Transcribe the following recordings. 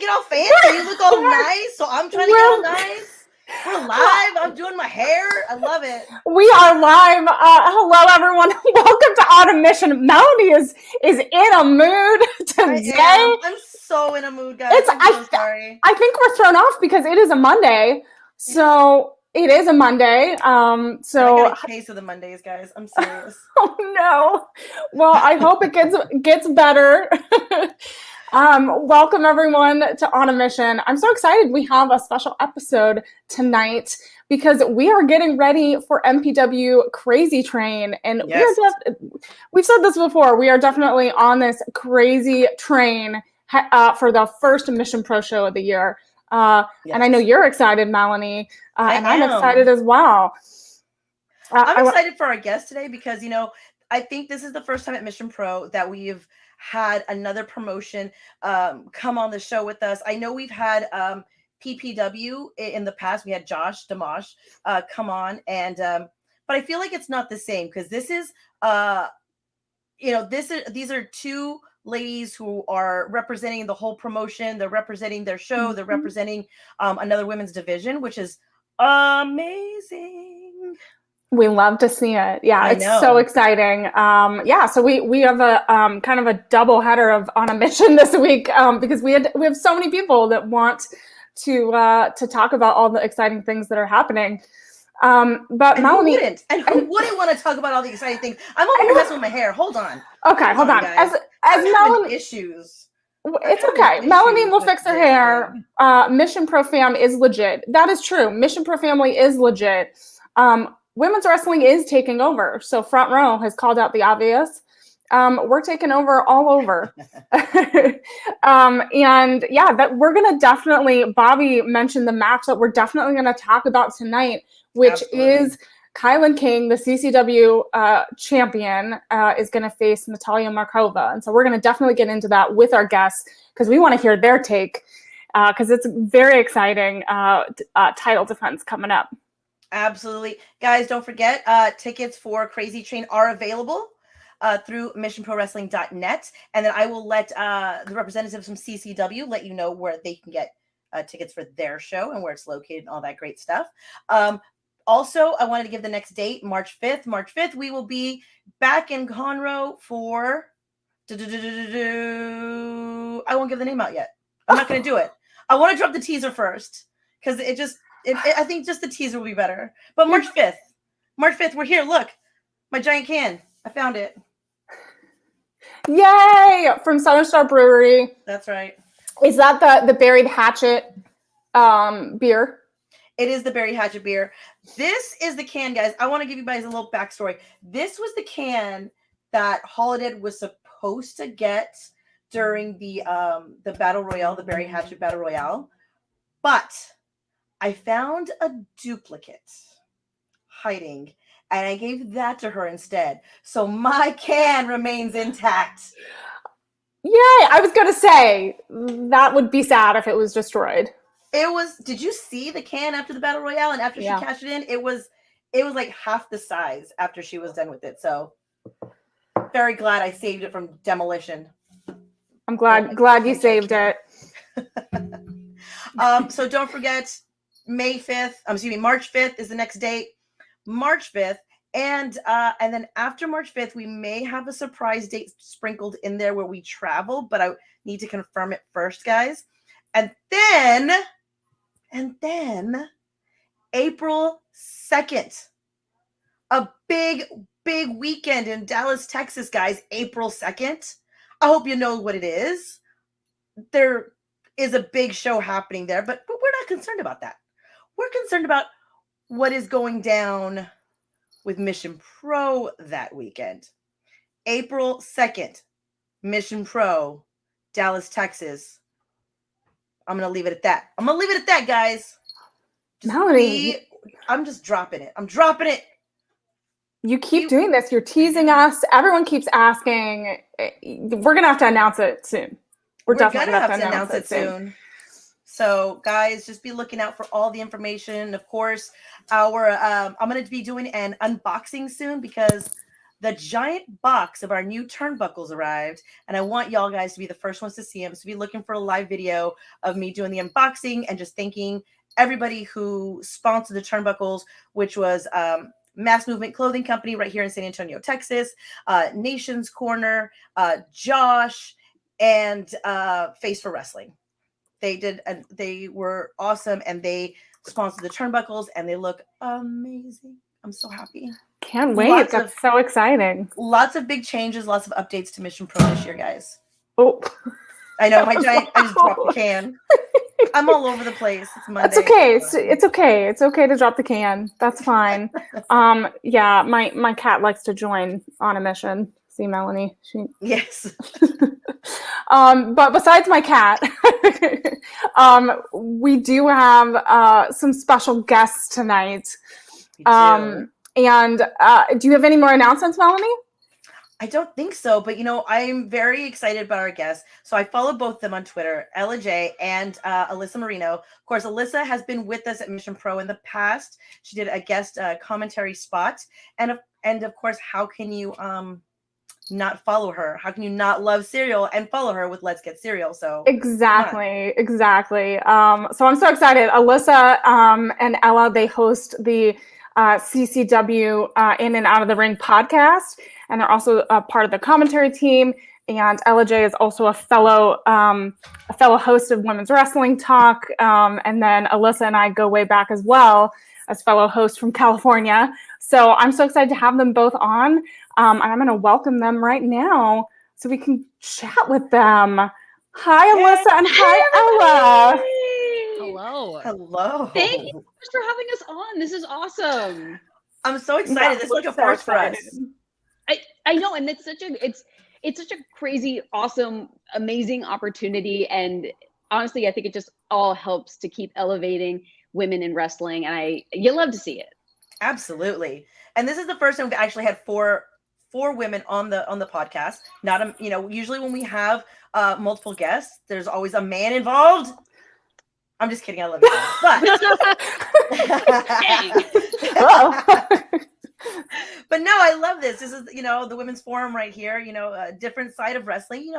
get all fancy. You look all nice, so I'm trying to get all nice. We're live. I'm doing my hair. I love it. We are live. Hello, everyone. Welcome to Autumn Mission. Melanie is in a mood today. I'm so in a mood, guys. I'm so sorry. I think we're thrown off because it is a Monday. So it is a Monday. I got a case of the Mondays, guys. I'm serious. Oh no. Well, I hope it gets better. Welcome everyone to On a Mission. I'm so excited. We have a special episode tonight because we are getting ready for MPW Crazy Train, and yes. we've said this before. We are definitely on this crazy train for the first Mission Pro show of the year. Yes. And I know you're excited, Melanie, and I'm excited as well. I'm excited for our guest today because, I think this is the first time at Mission Pro that we've had another promotion come on the show with us. I know we've had PPW in the past. We had Josh Dimash come on, and but I feel like it's not the same because this is these are two ladies who are representing the whole promotion. They're representing their show. Mm-hmm. They're representing another women's division, which is amazing. We love to see it. Yeah, it's so exciting. So we have a kind of a double header of On a Mission this week because we have so many people that want to talk about all the exciting things that are happening. But Melanie, who wouldn't want to talk about all the exciting things? I'm over here messing with my hair. Hold on. Okay, hold on. Guys. As Melanie, issues. It's okay. Melanie will fix her hair. Mission Pro Fam is legit. That is true. Mission Pro Family is legit. Women's wrestling is taking over. So Front Row has called out the obvious. We're taking over all over. And yeah, that we're going to definitely, Bobby mentioned the match that we're definitely going to talk about tonight, which is Kylie King, the CCW champion, is going to face Natalia Markova. And so we're going to definitely get into that with our guests because we want to hear their take because it's very exciting title defense coming up. Absolutely. Guys, don't forget, tickets for Crazy Train are available through missionprowrestling.net. And then I will let the representatives from CCW let you know where they can get tickets for their show and where it's located and all that great stuff. Also, I wanted to give the next date, March 5th. March 5th, we will be back in Conroe for... I won't give the name out yet. I'm not going to do it. I want to drop the teaser first because I think just the teaser will be better. But March 5th, we're here. Look, my giant can. I found it. Yay! From Southern Star Brewery. That's right. Is that the Buried Hatchet beer? It is the Buried Hatchet beer. This is the can, guys. I want to give you guys a little backstory. This was the can that Holiday was supposed to get during the Battle Royale, the Buried Hatchet Battle Royale. But I found a duplicate hiding, and I gave that to her instead. So my can remains intact. Yay! I was going to say, that would be sad if it was destroyed. Did you see the can after the Battle Royale? And after she cashed it in, it was like half the size after she was done with it. So very glad I saved it from demolition. I'm glad you saved it. So don't forget, March 5th is the next date. March 5th. And then after March 5th, we may have a surprise date sprinkled in there where we travel, but I need to confirm it first, guys. And then April 2nd, a big weekend in Dallas, Texas, guys. April 2nd. I hope you know what it is. There is a big show happening there, but we're not concerned about that. We're concerned about what is going down with Mission Pro that weekend. April 2nd, Mission Pro, Dallas, Texas. I'm going to leave it at that. Guys. Melanie, I'm just dropping it. I'm dropping it. You keep doing this. You're teasing us. Everyone keeps asking. We're going to have to announce it soon. We're definitely going to have to announce it soon. So, guys, just be looking out for all the information. Of course, I'm going to be doing an unboxing soon because the giant box of our new turnbuckles arrived, and I want y'all guys to be the first ones to see them. So be looking for a live video of me doing the unboxing and just thanking everybody who sponsored the turnbuckles, which was Mass Movement Clothing Company right here in San Antonio, Texas, Nation's Corner, Josh, and Face for Wrestling. They were awesome, and they sponsored the turnbuckles, and they look amazing. I'm so happy. Can't wait. That's so exciting. Lots of big changes, lots of updates to Mission Pro this year, guys. Oh, I know, I just dropped the can. I'm all over the place. It's Monday. That's okay. It's okay. It's okay to drop the can. That's fine. Yeah, my cat likes to join on a mission. See, Melanie? Yes. But besides my cat, we do have some special guests tonight. And do you have any more announcements, Melanie? I don't think so, but I'm very excited about our guests. So I follow both of them on Twitter, Ella Jay and Alyssa Marino. Of course, Alyssa has been with us at Mission Pro in the past. She did a guest commentary spot, and of course, how can you not follow her? How can you not love cereal and follow her with Let's Get Cereal? So exactly. So I'm so excited. Alyssa and Ella, they host the CCW In and Out of the Ring podcast, and they're also a part of the commentary team. And Ella Jay is also a fellow host of Women's Wrestling Talk. And then Alyssa and I go way back as well as fellow hosts from California. So I'm so excited to have them both on. And I'm going to welcome them right now so we can chat with them. Hi, Alyssa, and hi, Ella. Hello. Thank you so much for having us on. This is awesome. I'm so excited. This is like a first for us. I know, and it's such a crazy, awesome, amazing opportunity. And honestly, I think it just all helps to keep elevating women in wrestling, and you love to see it. Absolutely. And this is the first time we've actually had four women on the podcast. Not usually when we have multiple guests, there's always a man involved. I'm just kidding. I love you guys. But no, I love this. This is, the women's forum right here, a different side of wrestling.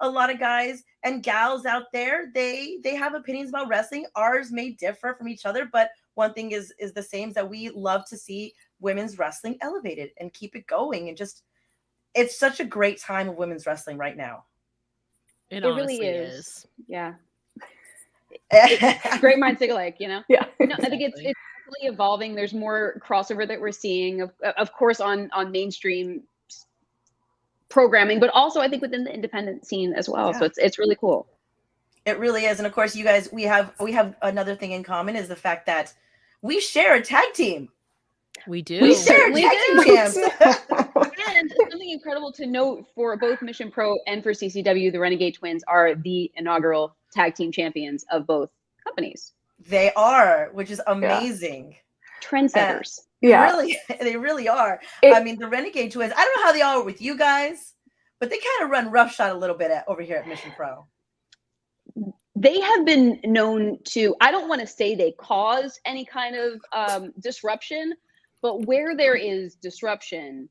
A lot of guys and gals out there, they have opinions about wrestling. Ours may differ from each other, but one thing is the same, is that we love to see women's wrestling elevated and keep it going. And just, it's such a great time of women's wrestling right now. It really is. Yeah. Great minds think alike, Yeah. I think it's definitely evolving. There's more crossover that we're seeing, of course, on mainstream programming, but also I think within the independent scene as well. Yeah. So it's really cool. It really is. And of course, you guys, we have another thing in common, is the fact that we share a tag team. We do. We share tag team champs. And something incredible to note for both Mission Pro and for CCW, the Renegade Twins are the inaugural tag team champions of both companies. They are, which is amazing. Trendsetters. They really are. The Renegade Twins, I don't know how they are with you guys, but they kind of run roughshod a little bit over here at Mission Pro. They have been known to, I don't want to say they cause any kind of disruption, but where there is disruption,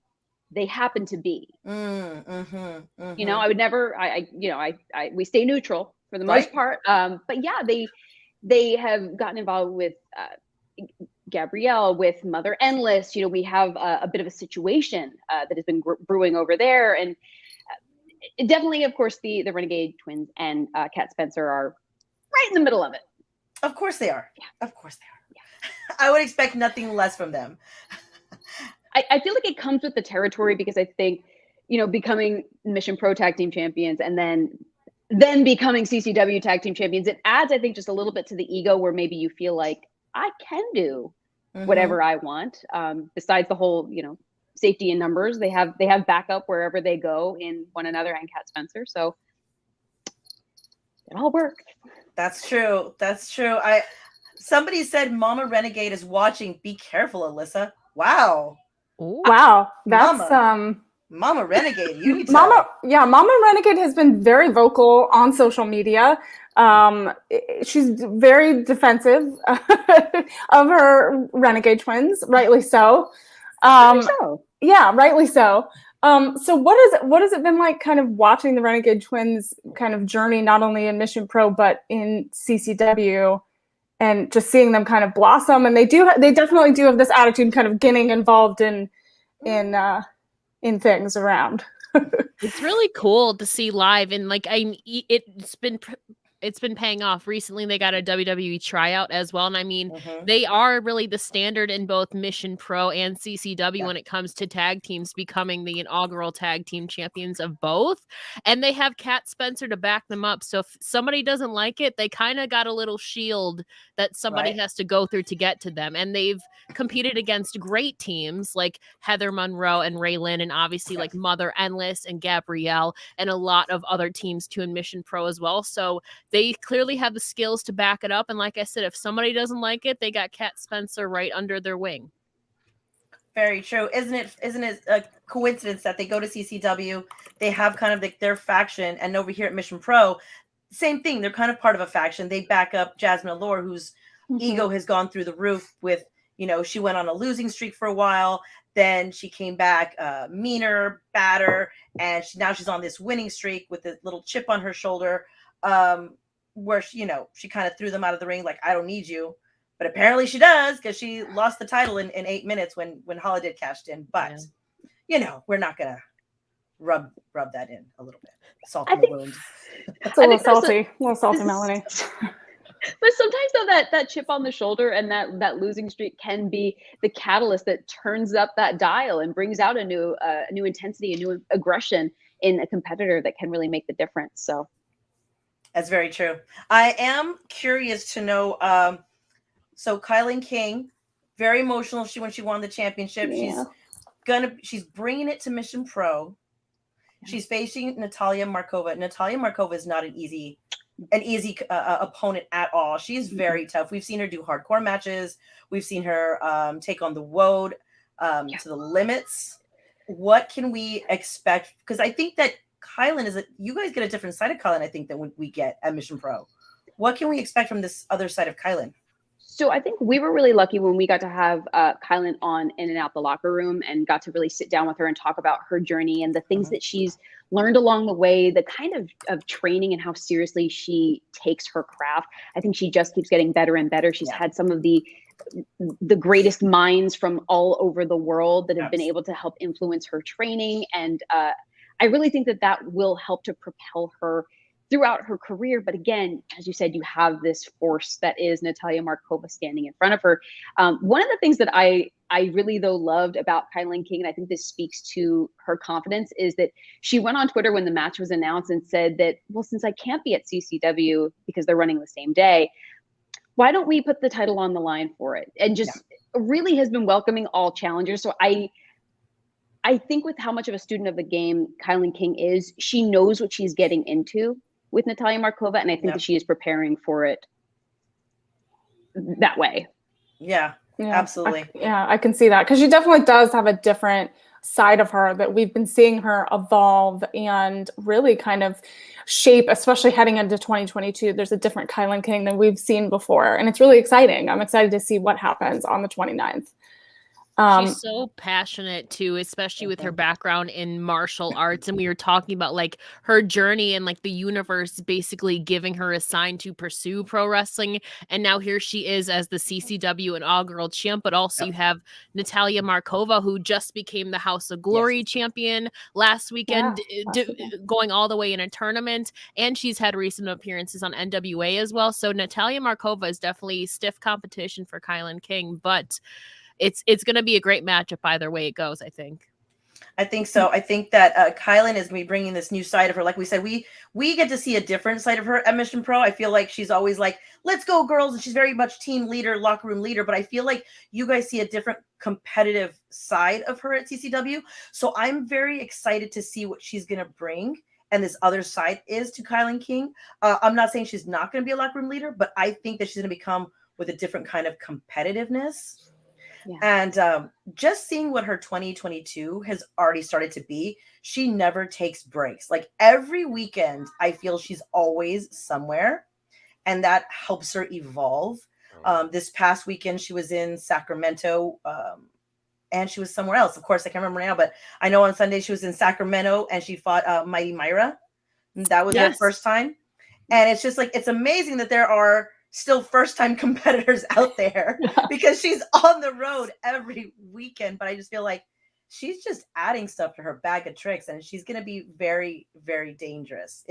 they happen to be. I would never, we stay neutral for the most part. But yeah, they have gotten involved with Gabrielle, with Mother Endless. We have a bit of a situation that has been brewing over there. And definitely, of course, the Renegade Twins and Kat Spencer are right in the middle of it. Of course they are. Yeah. Of course they are. Yeah. I would expect nothing less from them. I feel like it comes with the territory, because I think, becoming Mission Pro Tag Team Champions and then becoming CCW Tag Team Champions, it adds, I think, just a little bit to the ego, where maybe you feel like I can do whatever I want. Besides the whole, safety in numbers, they have backup wherever they go in one another and Kat Spencer. So it all works. That's true. Somebody said Mama Renegade is watching. Be careful, Alyssa. Wow. Ooh. Wow. That's Mama Renegade. You need to Mama Renegade has been very vocal on social media. She's very defensive of her Renegade Twins, rightly so. Yeah, rightly so. So what has it been like kind of watching the Renegade Twins kind of journey, not only in Mission Pro, but in CCW, and just seeing them kind of blossom? And they definitely do have this attitude kind of getting involved in things around. It's really cool to see live, and like it's been paying off. Recently they got a WWE tryout as well, and I mean they are really the standard in both Mission Pro and CCW when it comes to tag teams becoming the inaugural tag team champions of both, and they have Kat Spencer to back them up. So if somebody doesn't like it, they kind of got a little shield that somebody has to go through to get to them, and they've competed against great teams like Heather Monroe and Raylan, and obviously like Mother Endless and Gabrielle, and a lot of other teams too in Mission Pro as well. So they clearly have the skills to back it up. And like I said, if somebody doesn't like it, they got Kat Spencer right under their wing. Very true. Isn't it a coincidence that they go to CCW, they have kind of like their faction, and over here at Mission Pro, same thing. They're kind of part of a faction. They back up Jasmine Allure, whose ego has gone through the roof with, she went on a losing streak for a while. Then she came back meaner, badder, and now she's on this winning streak with a little chip on her shoulder, where she kind of threw them out of the ring like, I don't need you. But apparently she does, because she lost the title in 8 minutes when Holiday cashed in. But, we're not going to rub that in a little bit. Salt in the wound. It's a little salty, Melanie. But sometimes though that chip on the shoulder and that losing streak can be the catalyst that turns up that dial and brings out a new intensity, a new aggression in a competitor that can really make the difference. So that's very true. I am curious to know. So Kylie King, very emotional. When she won the championship. Yeah. She's bringing it to Mission Pro. Yeah. She's facing Natalia Markova. Natalia Markova is not an easy opponent at all. She's very tough. We've seen her do hardcore matches. We've seen her take on the Woad to the limits. What can we expect? Because I think that Kylan you guys get a different side of Kylan, I think, than we get at Mission Pro. What can we expect from this other side of Kylan? So I think we were really lucky when we got to have Kylan on In and Out the Locker Room and got to really sit down with her and talk about her journey and the things that she's learned along the way, the kind of training and how seriously she takes her craft. I think she just keeps getting better and better. She's had some of the greatest minds from all over the world that have been able to help influence her training. And I really think that will help to propel her throughout her career. But again, as you said, you have this force that is Natalia Markova standing in front of her. One of the things that I really, though, loved about Kylie King, and I think this speaks to her confidence, is that she went on Twitter when the match was announced and said that, well, since I can't be at CCW because they're running the same day, why don't we put the title on the line for it? And just really has been welcoming all challengers. So I think with how much of a student of the game Kylie King is, she knows what she's getting into with Natalia Markova, and I think that she is preparing for it that way. Yeah, absolutely. I can see that, because she definitely does have a different side of her that we've been seeing her evolve and really kind of shape, especially heading into 2022. There's a different Kylie King than we've seen before, and it's really exciting. I'm excited to see what happens on the 29th. She's so passionate too, especially with her background in martial arts. And we were talking about like her journey and like the universe basically giving her a sign to pursue pro wrestling. And now here she is as the CCW inaugural champ. But also you have Natalia Markova, who just became the House of Glory champion last weekend, going all the way in a tournament. And she's had recent appearances on NWA as well. So Natalia Markova is definitely stiff competition for Kylie King, but it's going to be a great matchup either way it goes, I think. I think so. I think that Kylan is going to be bringing this new side of her. Like we said, we get to see a different side of her at Mission Pro. I feel like she's always like, let's go, girls. And she's very much team leader, locker room leader. But I feel like you guys see a different competitive side of her at CCW. So I'm very excited to see what she's going to bring. And this other side is to Kylie King. I'm not saying she's not going to be a locker room leader, but I think that she's going to become with a different kind of competitiveness. Yeah. And just seeing what her 2022 has already started to be, she never takes breaks. Like every weekend, I feel she's always somewhere, and that helps her evolve. This past weekend, she was in Sacramento, and she was somewhere else. Of course, I can't remember now, but I know on Sunday she was in Sacramento and she fought Mighty Myra. That was her first time. And it's just like, it's amazing that there are still first-time competitors out there because she's on the road every weekend. But I just feel like she's just adding stuff to her bag of tricks, and she's going to be very, very dangerous.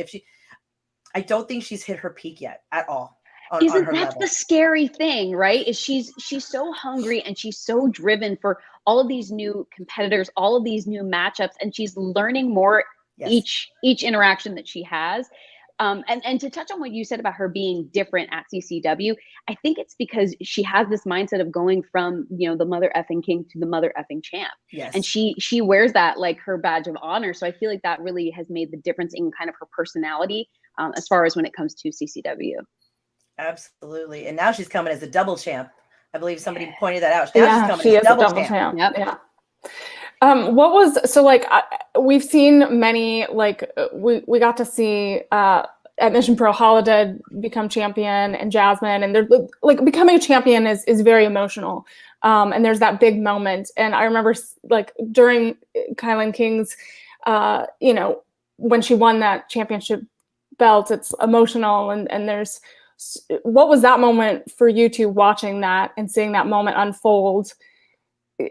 I don't think she's hit her peak yet at all. Isn't that the scary thing, right? Is she's so hungry and she's so driven for all of these new competitors, all of these new matchups, and she's learning more each interaction that she has. And to touch on what you said about her being different at CCW, I think it's because she has this mindset of going from, the mother effing king to the mother effing champ. Yes. And she wears that like her badge of honor. So I feel like that really has made the difference in kind of her personality as far as when it comes to CCW. Absolutely. And now she's coming as a double champ. I believe somebody pointed that out. Now she's coming as a double champ. Yep. Yeah. We've seen many, we got to see at Mission Pro Holiday become champion, and Jasmine, and they're like, becoming a champion is very emotional. And there's that big moment. And I remember during Kylie King's, when she won that championship belt, it's emotional. And what was that moment for you two, watching that and seeing that moment unfold,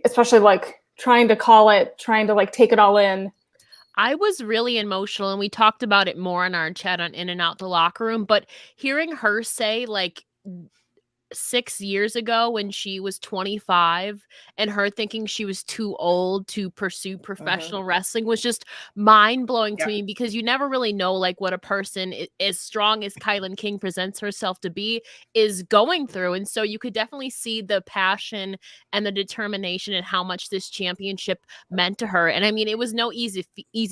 especially trying to call it, trying to take it all in? I was really emotional, and we talked about it more in our chat on In and Out the Locker Room, but hearing her say 6 years ago when she was 25 and her thinking she was too old to pursue professional wrestling was just mind-blowing to me, because you never really know what a person as strong as Kylie King presents herself to be is going through. And so you could definitely see the passion and the determination and how much this championship meant to her. And I mean, it was no easy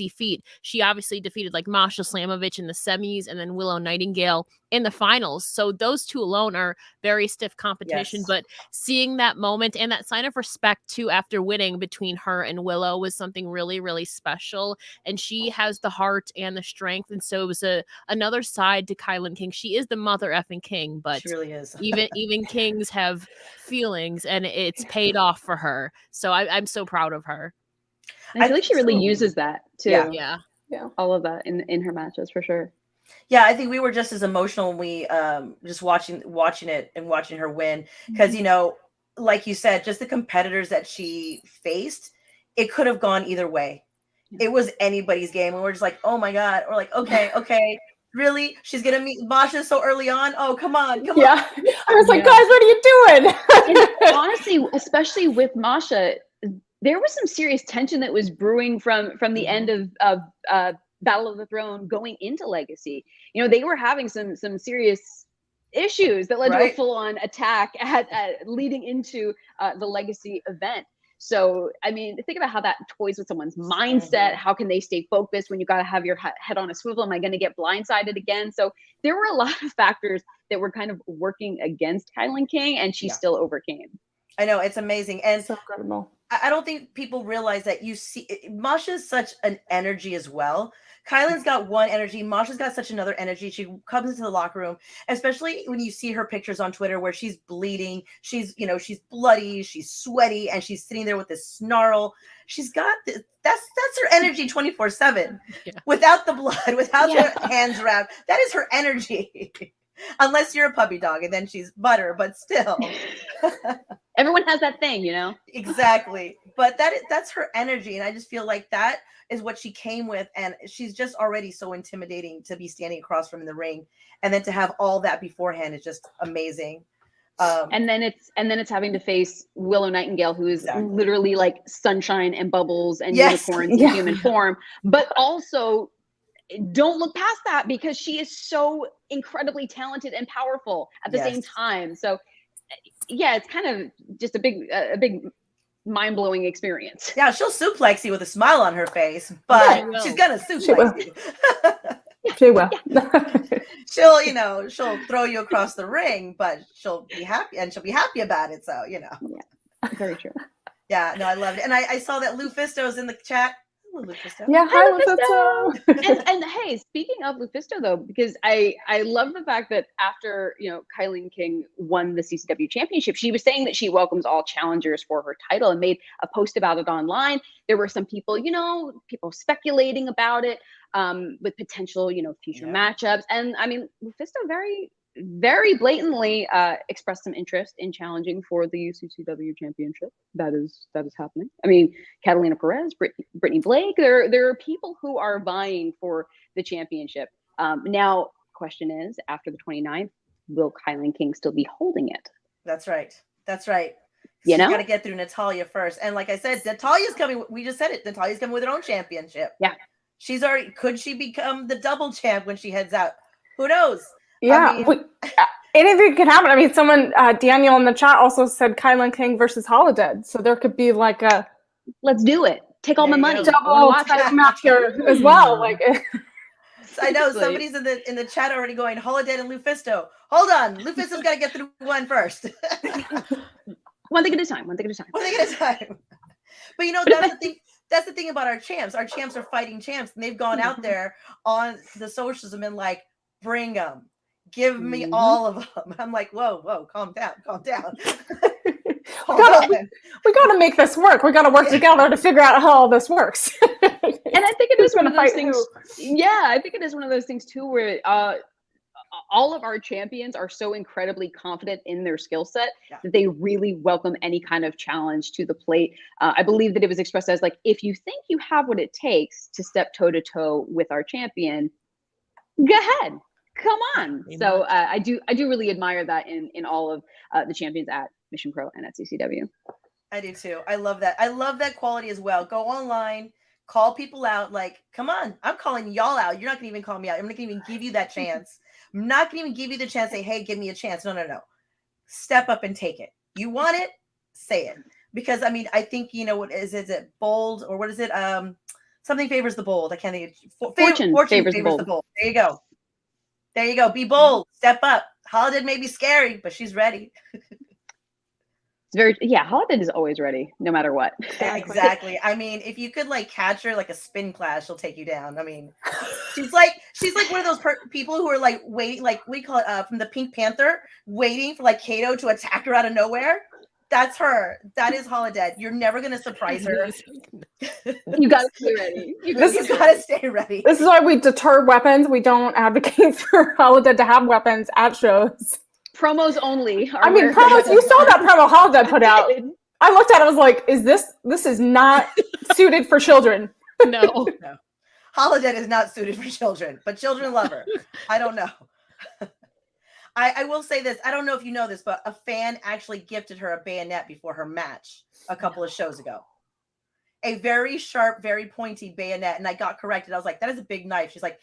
feat. She obviously defeated Masha Slamovich in the semis and then Willow Nightingale in the finals. So those two alone are very stiff competition, but seeing that moment and that sign of respect too after winning between her and Willow was something really, really special. And she has the heart and the strength. And so it was another side to Kylie King. She is the mother effing king, but she really is. even kings have feelings, and it's paid off for her. So I'm so proud of her. And I feel like she really uses that too. Yeah. All of that in her matches for sure. Yeah, I think we were just as emotional when we just watching it and watching her win, because like you said, just the competitors that she faced, it could have gone either way. It was anybody's game, and we're just like, oh my god, we're like, okay, really? She's gonna meet Masha so early on? Oh, come on. Yeah, I was like, guys, what are you doing? And honestly, especially with Masha, there was some serious tension that was brewing from the end of Battle of the Throne going into Legacy. They were having some serious issues that led to a full-on attack at leading into the Legacy event. So, I mean, think about how that toys with someone's mindset. How can they stay focused when you got to have your head on a swivel? Am I going to get blindsided again? So there were a lot of factors that were kind of working against Kylie King, and she still overcame. I know, it's amazing. And so incredible. I don't think people realize that Masha's such an energy as well. Kylie's got one energy. Masha's got such another energy. She comes into the locker room, especially when you see her pictures on Twitter where she's bleeding. She's bloody, she's sweaty, and she's sitting there with this snarl. She's got this, that's her energy 24/7. Without the blood, without her hands wrapped. That is her energy. Unless you're a puppy dog, and then she's butter, but still. Everyone has that thing, Exactly. But that's her energy, and I just feel like that is what she came with, and she's just already so intimidating to be standing across from in the ring, and then to have all that beforehand is just amazing. And then it's having to face Willow Nightingale, who is literally like sunshine and bubbles and unicorns in human form, but also don't look past that because she is so incredibly talented and powerful at the same time. So yeah, it's kind of just a big mind-blowing experience. Yeah, she'll suplex you with a smile on her face, but she's gonna suplex you. She will. She'll throw you across the ring, but she'll be happy, and she'll be happy about it. So Yeah, very true. Yeah, no, I loved it. And I saw that Lou Fisto's in the chat. Lufisto. Yeah, hi, Lufisto. and hey, speaking of Lufisto though, because I love the fact that after Kylie King won the CCW championship, she was saying that she welcomes all challengers for her title and made a post about it online. There were some people, people speculating about it with potential, future matchups, and I mean, Lufisto very blatantly expressed some interest in challenging for the CCW championship. That is happening. I mean, Catalina Perez, Brittany Blake, there are people who are vying for the championship. Now, question is, after the 29th, will Kylie King still be holding it? That's right. She's got to get through Natalya first. And like I said, Natalya's coming. We just said it. Natalya's coming with her own championship. Yeah. Could she become the double champ when she heads out? Who knows? Yeah, anything could happen. I mean, someone, Daniel in the chat also said Kylie King versus Holodead. So there could be like a... Let's do it. Take all my money. Double title match here as well. Like, I know somebody's in the chat already going, Holodead and Lufisto. Hold on. Lufisto's got to get through one first. One thing at a time. But that's the thing. That's the thing about our champs. Our champs are fighting champs, and they've gone out there on the socials and been like, bring them. Give me all of them. I'm like, whoa, calm down. We gotta make this work. We gotta work together to figure out how all this works. And I think it is one of those things. Yeah, I think it is one of those things too, where all of our champions are so incredibly confident in their skill set that they really welcome any kind of challenge to the plate. I believe that it was expressed as like, if you think you have what it takes to step toe to toe with our champion, go ahead. Come on. So I do really admire that in all of the champions at Mission Pro and at CCW. I do too. I love that. I love that quality as well. Go online, call people out. Like, come on, I'm calling y'all out. You're not gonna even call me out. I'm not gonna even give you that chance. I'm not gonna even give you the chance to say, hey, give me a chance. No. Step up and take it. You want it, say it. Because I mean, I think what is it bold or what is it? Something favors the bold. I can't think of Fortune favors the bold. There you go. Be bold. Step up. Holodead may be scary, but she's ready. Holodead is always ready, no matter what. Exactly. I mean, if you could catch her like a spin class, she'll take you down. I mean, she's like one of those people who are like waiting, like we call it from the Pink Panther, waiting for Kato to attack her out of nowhere. That's her. That is Holodead. You're never gonna surprise her. You gotta stay ready. You gotta stay ready. This is why we deter weapons. We don't advocate for Holodead to have weapons at shows. Promos only. Promos. You saw that promo Holodead put out. I looked at it. I was like, this is not suited for children. No. Holodead is not suited for children, but children love her. I don't know. I will say this. I don't know if you know this, but a fan actually gifted her a bayonet before her match a couple of shows ago. A very sharp, very pointy bayonet. And I got corrected. I was like, that is a big knife. She's like,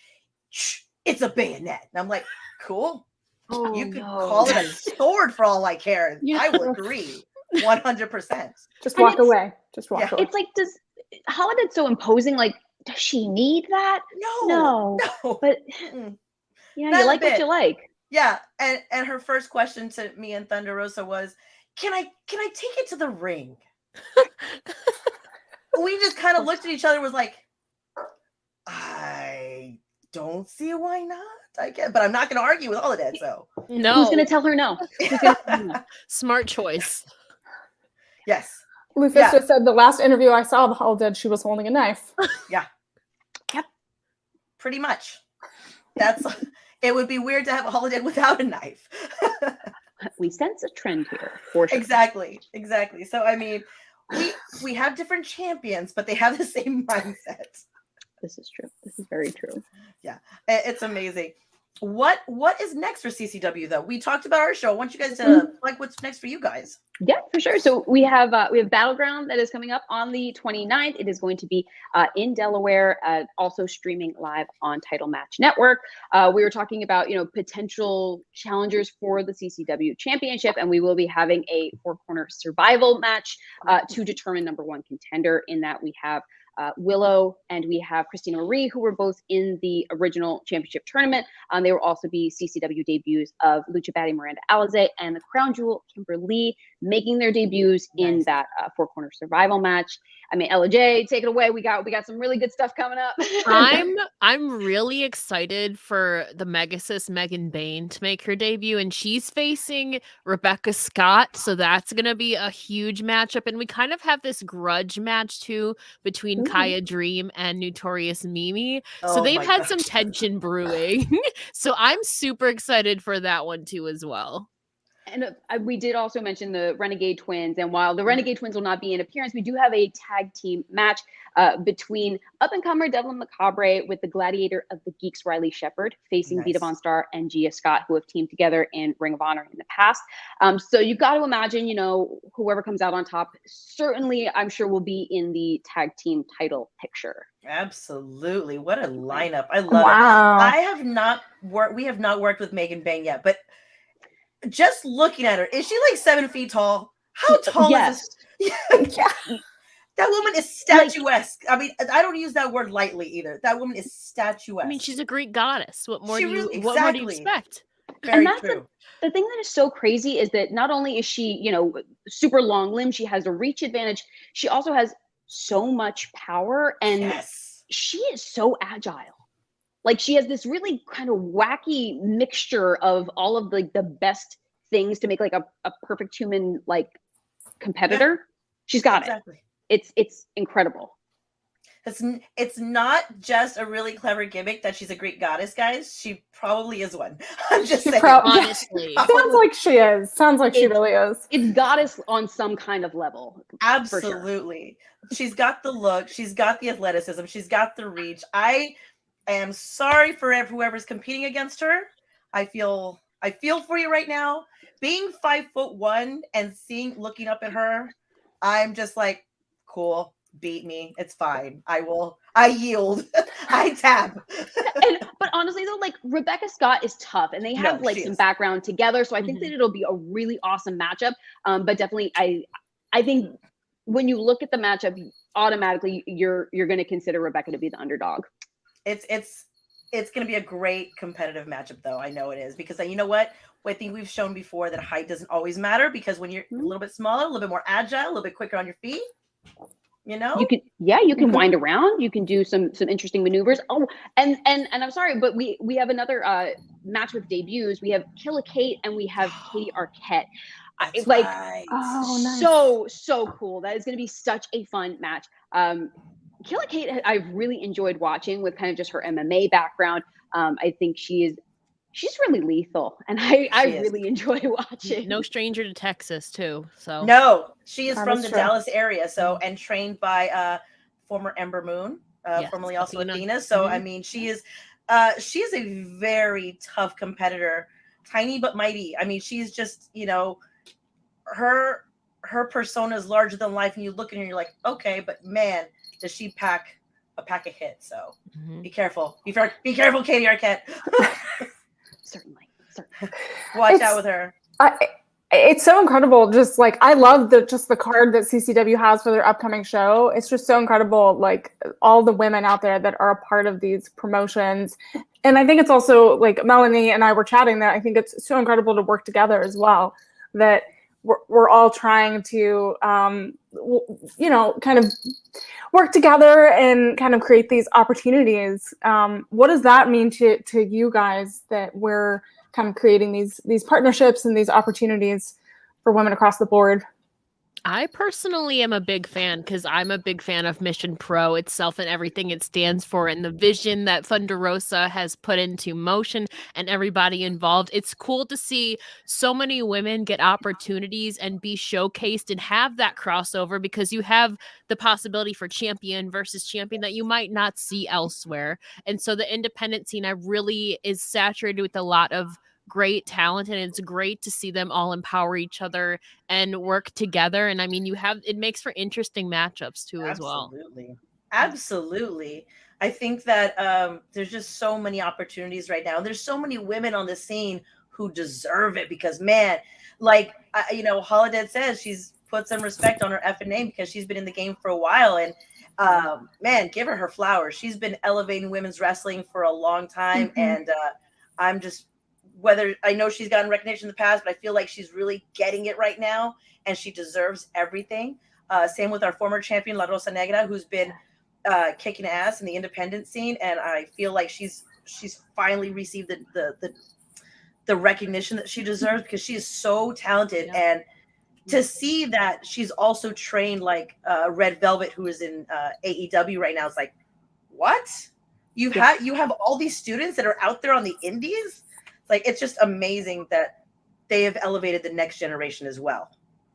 shh, it's a bayonet. And I'm like, cool. You could call it a sword for all I care. Yeah. I will agree. 100%. Just walk away. Just walk away. It's like, does Holodead so imposing? Like, does she need that? No. But you like what you like. Yeah, and her first question to me and Thunder Rosa was, "Can I take it to the ring?" We just kind of looked at each other and was like, "I don't see why not. I get, but I'm not going to argue with Holodead, so no. Who's going to tell her no? Smart choice. Yes. Lufisto said the last interview I saw of Holodead, she was holding a knife. Yeah. Yep. Pretty much. It would be weird to have a Holodead without a knife. We sense a trend here, for sure. Exactly. So, I mean, we have different champions, but they have the same mindset. This is true. This is very true. Yeah, it's amazing. What is next for CCW though? We talked about our show. I want you guys to what's next for you guys. Yeah, for sure. So we have Battleground that is coming up on the 29th. It is going to be in Delaware, also streaming live on Title Match Network. We were talking about potential challengers for the CCW championship, and we will be having a 4-corner survival match to determine number 1 contender. In that we have Willow and we have Christina Marie, who were both in the original championship tournament. There will also be CCW debuts of Lucha Baddie Miranda Alizé and the Crown Jewel Kimberly making their debuts in that 4-corner survival match. I mean, Ella Jay, take it away. We got some really good stuff coming up. I'm really excited for the Megasis Megan Bain to make her debut, and she's facing Rebecca Scott, so that's gonna be a huge matchup. And we kind of have this grudge match too between Kaya Dream and Notorious Mimi. So they've had some tension brewing. So I'm super excited for that one too as well. And we did also mention the Renegade Twins. And while the Renegade Twins will not be in appearance, we do have a tag team match between up-and-comer Devlin Macabre with the Gladiator of the Geeks, Riley Shepard, facing Vita Von Star and Gia Scott, who have teamed together in Ring of Honor in the past. So you've got to imagine, whoever comes out on top, certainly I'm sure will be in the tag team title picture. Absolutely. What a lineup. I love it. We have not worked with Megan Bain yet, but just looking at her, is she like 7 feet tall? How tall is this? Yeah. That woman is statuesque. I mean, I don't use that word lightly either. That woman is statuesque. I mean, she's a Greek goddess. What more do you expect? Very true. The thing that is so crazy is that not only is she, super long limbed, she has a reach advantage. She also has so much power, and she is so agile. Like, she has this really kind of wacky mixture of all of the best things to make like a perfect human competitor. Yeah. She's got it. It's incredible. It's not just a really clever gimmick that she's a Greek goddess, guys. She probably is one. I'm just saying. Honestly. Sounds like she is. Sounds like she really is. It's goddess on some kind of level. Absolutely. Sure. She's got the look. She's got the athleticism. She's got the reach. I am sorry for whoever's competing against her. I feel for you right now. Being 5'1" and looking up at her, I'm just like, cool, beat me. It's fine. I yield. I tap. But honestly though, Rebecca Scott is tough, and they have some background together. So I think that it'll be a really awesome matchup. But definitely I think when you look at the matchup, automatically you're going to consider Rebecca to be the underdog. It's going to be a great competitive matchup, though. I know it is, because you know what? I think we've shown before that height doesn't always matter, because when you're a little bit smaller, a little bit more agile, a little bit quicker on your feet, you can wind around. You can do some interesting maneuvers. Oh, and I'm sorry, but we have another match with debuts. We have Killa Kate and we have Katie Arquette. That's right. Oh, nice. So cool. That is going to be such a fun match. Killa Kate, I've really enjoyed watching with kind of just her MMA background. I think she's really lethal, and I really enjoy watching. No stranger to Texas too. So no, she is from the Dallas area. So, and trained by former Ember Moon, formerly also Athena. So I mean, she is a very tough competitor, tiny but mighty. I mean, she's just her persona is larger than life, and you look at her and you're like, okay, but man, does she pack a hit? So be careful. Be careful, Katie Arquette. Certainly. Watch out with her. It's so incredible. Just I love the card that CCW has for their upcoming show. It's just so incredible. All the women out there that are a part of these promotions. And I think it's also Melanie and I were chatting that I think it's so incredible to work together as well, that we're all trying to, kind of work together and kind of create these opportunities. What does that mean to you guys, that we're kind of creating these partnerships and these opportunities for women across the board? I personally am a big fan, because I'm a big fan of Mission Pro itself and everything it stands for, and the vision that Thunder Rosa has put into motion and everybody involved. It's cool to see so many women get opportunities and be showcased and have that crossover, because you have the possibility for champion versus champion that you might not see elsewhere. And so the independent scene, I really is saturated with a lot of great talent, and it's great to see them all empower each other and work together. And I mean, it makes for interesting matchups too. Absolutely. As well. Absolutely. I think that there's just so many opportunities right now. There's so many women on the scene who deserve it, because man, Holodead says she's put some respect on her effing name, because she's been in the game for a while, and man, give her flowers. She's been elevating women's wrestling for a long time. And I'm just, whether I know she's gotten recognition in the past, but I feel like she's really getting it right now, and she deserves everything. Same with our former champion, La Rosa Negra, who's been kicking ass in the independent scene. And I feel like she's finally received the recognition that she deserves, because she is so talented. Yeah. And to see that she's also trained like Red Velvet, who is in AEW right now, it's like, what? You have all these students that are out there on the indies? Like, it's just amazing that they have elevated the next generation as well.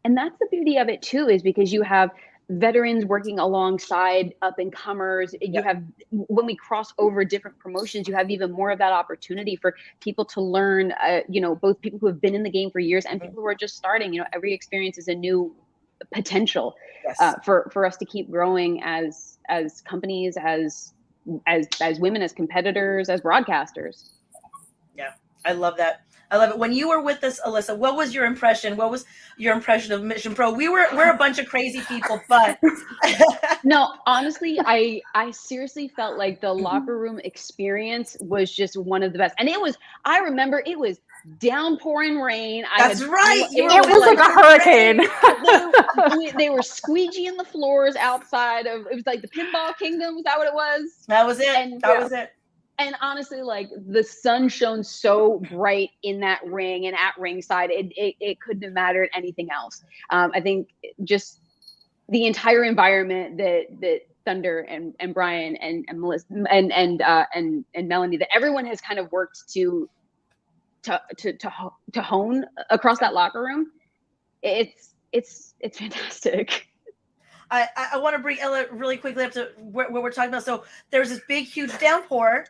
And that's the beauty of it too, is because you have veterans working alongside up and comers. You have, when we cross over different promotions, you have even more of that opportunity for people to learn, both people who have been in the game for years and people who are just starting. Every experience is a new potential for us to keep growing as companies, as women, as competitors, as broadcasters. Yeah, I love that. I love it. When you were with us, Alyssa, what was your impression? What was your impression of Mission Pro? We're a bunch of crazy people, but no, honestly, I seriously felt like the locker room experience was just one of the best. And I remember it was downpouring rain. That's right. It was like a hurricane. They were squeegeeing the floors outside of, it was like the Pinball Kingdom. Was that what it was? That was it. That was it. And honestly, like, the sun shone so bright in that ring and at ringside, it couldn't have mattered anything else. I think just the entire environment that Thunder and Brian and Melissa and Melanie, that everyone has kind of worked to hone across that locker room. It's fantastic. I want to bring Ella really quickly up to what we're talking about. So there's this big, huge downpour,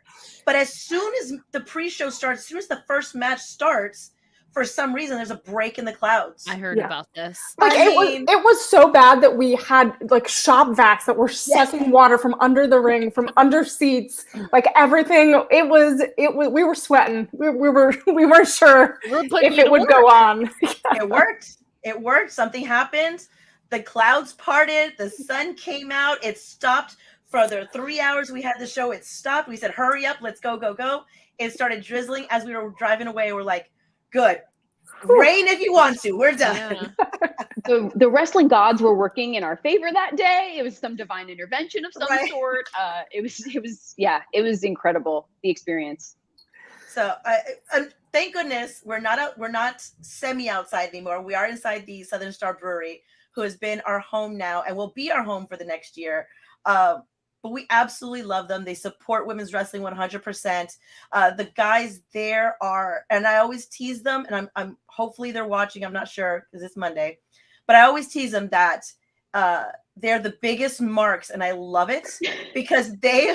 but as soon as the pre-show starts, as soon as the first match starts, for some reason, there's a break in the clouds. I heard about this. Like, it was so bad that we had like shop vacs that were sucking water from under the ring, from under seats, like everything. It was we were sweating. We weren't sure if it would go on. It worked. Something happened. The clouds parted, the sun came out, it stopped for the 3 hours we had the show. It stopped. We said, hurry up, let's go. It started drizzling as we were driving away. We're like, good. Rain if you want to. We're done. Yeah. The wrestling gods were working in our favor that day. It was some divine intervention of some sort. It was incredible, the experience. So thank goodness we're not semi outside anymore. We are inside the Southern Star Brewery, who has been our home now and will be our home for the next year. But we absolutely love them. They support women's wrestling 100%. The guys there are, and I always tease them, and I'm hopefully they're watching. I'm not sure because it's Monday, but I always tease them that they're the biggest marks, and I love it because they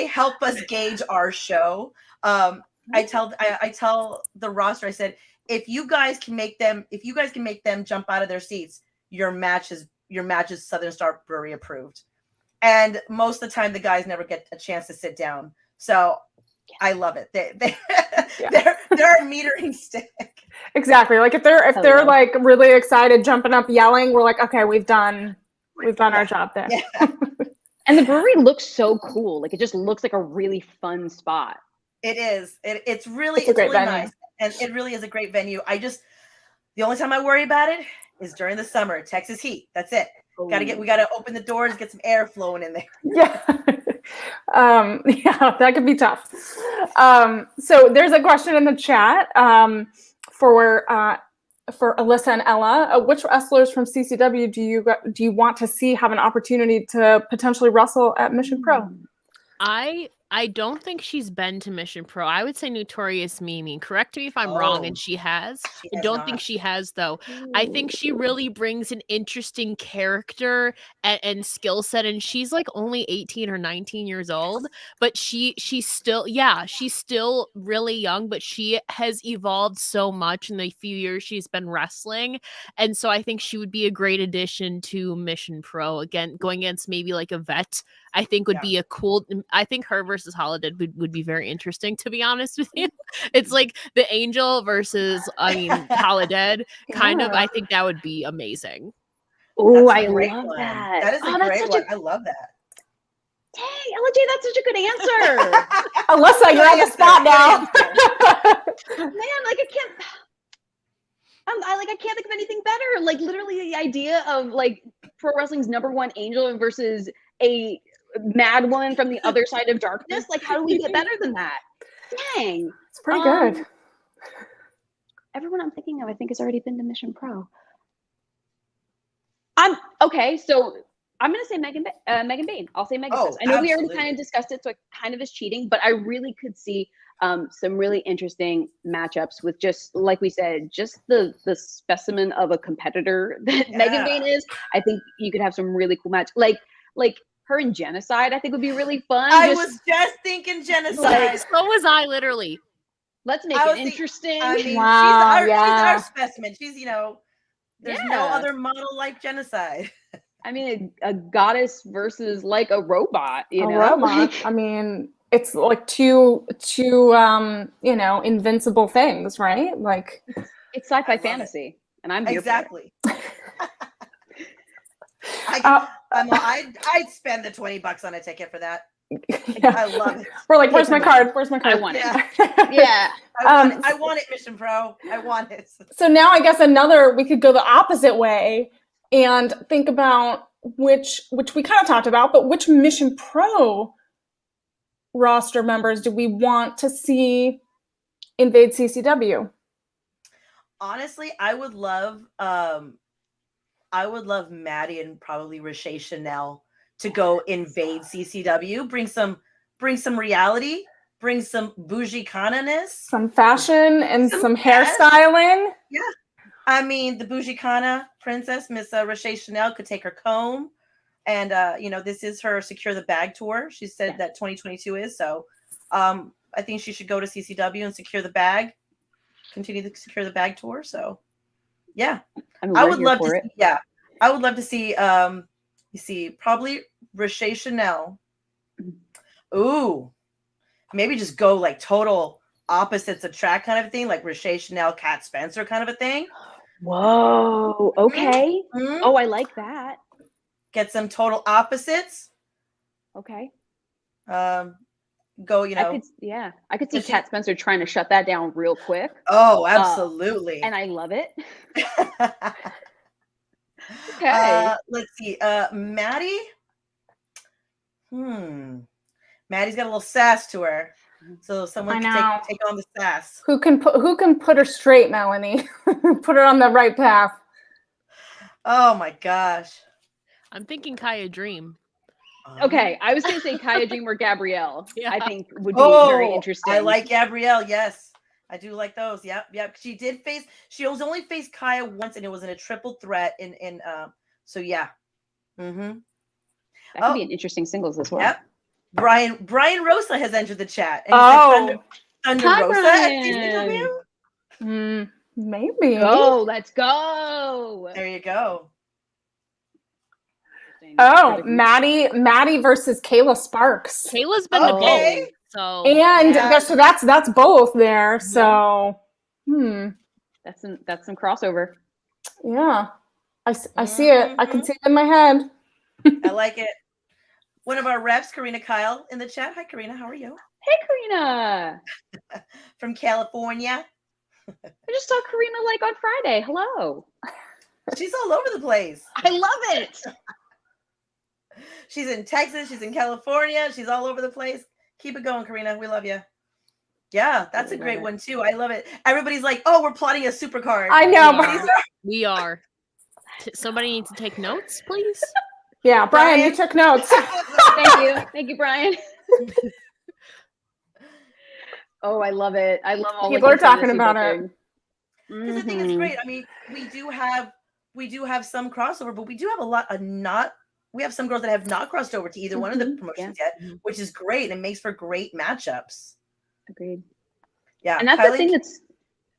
help us gauge our show. I tell the roster, I said, if you guys can make them jump out of their seats, your match is Southern Star Brewery approved. And most of the time the guys never get a chance to sit down. So I love it. They're a metering stick. Exactly. Like if they're like really excited, jumping up, yelling, we're like, okay, we've done our job there. Yeah. And the brewery looks so cool. Like, it just looks like a really fun spot. It is. It's really nice. And it really is a great venue. The only time I worry about it is during the summer, Texas heat. That's it. We got to open the doors, get some air flowing in there. Yeah. That could be tough. So there's a question in the chat for Alyssa and Ella. Which wrestlers from CCW do you want to see have an opportunity to potentially wrestle at Mission Pro? I don't think she's been to Mission Pro. I would say Notorious Mimi. Correct me if I'm wrong, and she has. I don't think she has, though. I think she really brings an interesting character and skill set, and she's like only 18 or 19 years old, but she's still really young, but she has evolved so much in the few years she's been wrestling, and so I think she would be a great addition to Mission Pro. Again, going against maybe like a vet, I think would be a cool. I think her versus Holiday would be very interesting, to be honest with you. It's like the Angel versus Holiday kind of. I think that would be amazing. Oh, I love that. That is a great one. I love that. Dang, Ella Jay, that's such a good answer. Alyssa, you're on the spot now. Man, like I can't. I can't think of anything better. Like literally the idea of like pro wrestling's #1 angel versus a mad woman from the other side of darkness. Like, how do we get better than that? Dang. It's pretty good. Everyone I'm thinking of, I think, has already been to Mission Pro. Okay, so I'm gonna say Megan Bain. I'll say Megan. I know we already kind of discussed it, so it kind of is cheating, but I really could see some really interesting matchups with, just like we said, just the specimen of a competitor that Megan Bain is. I think you could have some really cool match, like her in Genocide. I think would be really fun. I was just thinking Genocide. So was I, literally. Let's make it interesting. I mean, Wow, she's our specimen. She's, there's no other model like Genocide. I mean, a goddess versus like a robot, robot. I mean, it's like two invincible things, right? Like, it's sci-fi fantasy, and I'm here exactly. I'd spend the $20 on a ticket for that. Yeah. I love it. We're like, where's my card? Where's my card? I want it. Yeah. I want it, Mission Pro. I want it. So now I guess we could go the opposite way and think about which we kind of talked about, but which Mission Pro roster members do we want to see invade CCW? Honestly, I would love Maddie and probably Rashay Chanel to go invade CCW, bring some reality, bring some bougie-kana-ness, some fashion and some hairstyling. Yeah. I mean, the bougie-kana princess, Miss Rashay Chanel, could take her comb. And, this is her Secure the Bag tour. She said that 2022 is. So I think she should go to CCW and secure the bag, continue the Secure the Bag tour. So, yeah. I would love to see, I would love to see, probably Rashay Chanel. Ooh. Maybe just go like total opposites attract kind of thing, like Rashay Chanel, Cat Spencer kind of a thing. Whoa. Okay. Mm-hmm. Oh, I like that. Get some total opposites. Okay. Go, I could see Cat Spencer trying to shut that down real quick. Oh, absolutely. And I love it. Okay. Let's see. Maddie. Maddie's got a little sass to her. So someone can take on the sass. Who can put her straight, Melanie? Put her on the right path. Oh my gosh. I'm thinking Kaya Dream. Okay, I was going to say Kaya Dream or Gabrielle. Yeah. I think would be very interesting. I like Gabrielle. Yes, I do like those. Yep. She was only faced Kaya once, and it was in a triple threat. So yeah. Mm-hmm. That could be an interesting singles as well. Yep. Brian Rosa has entered the chat. And Thunder Rosa at CCW? Maybe. Oh, let's go. There you go. Oh, Maddie versus Kayla Sparks. Kayla's been the both. So so that's both there. So that's some crossover. Yeah. I see it. I can see it in my head. I like it. One of our reps, Karina Kyle, in the chat. Hi, Karina. How are you? Hey, Karina. From California. I just saw Karina on Friday. Hello. She's all over the place. I love it. She's in Texas. She's in California. She's all over the place. Keep it going, Karina. We love you. Yeah, that's a great one, too. I love it. Everybody's like, oh, we're plotting a super card. I know. We are. Somebody needs to take notes, please. Yeah, Brian, you took notes. Thank you, Brian. Oh, I love it. I love all people are talking about it. Because I think it's great. I mean, we do have some crossover, but we do have we have some girls that have not crossed over to either one of the promotions yet, which is great and makes for great matchups. Agreed. Yeah, and that's the thing that's.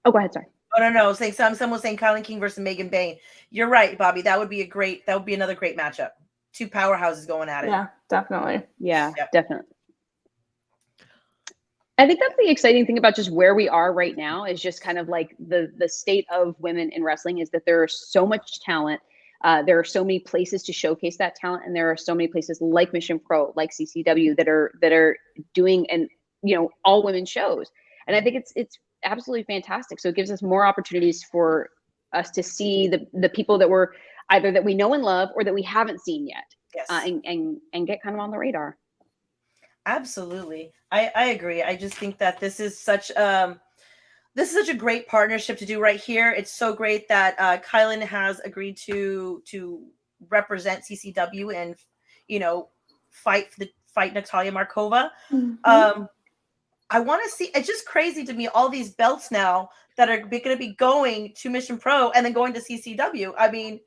Oh, go ahead. Sorry. Oh no! Someone was saying Kylie King versus Megan Bain. You're right, Bobby. That would be another great matchup. Two powerhouses going at it. Yeah, definitely. Yeah, definitely. I think that's the exciting thing about just where we are right now is just kind of like the state of women in wrestling is that there is so much talent. There are so many places to showcase that talent, and there are so many places like Mission Pro, like CCW that are doing all women shows. And I think it's absolutely fantastic. So it gives us more opportunities for us to see the people that we're either that we know and love or that we haven't seen yet. Yes. And get kind of on the radar. Absolutely. I agree. I just think that this is such a great partnership to do right here. It's so great that Kylan has agreed to represent CCW and, you know, fight Natalia Markova. Mhm. I want to see, it's just crazy to me, all these belts now that are going to be going to Mission Pro and then going to CCW. I mean,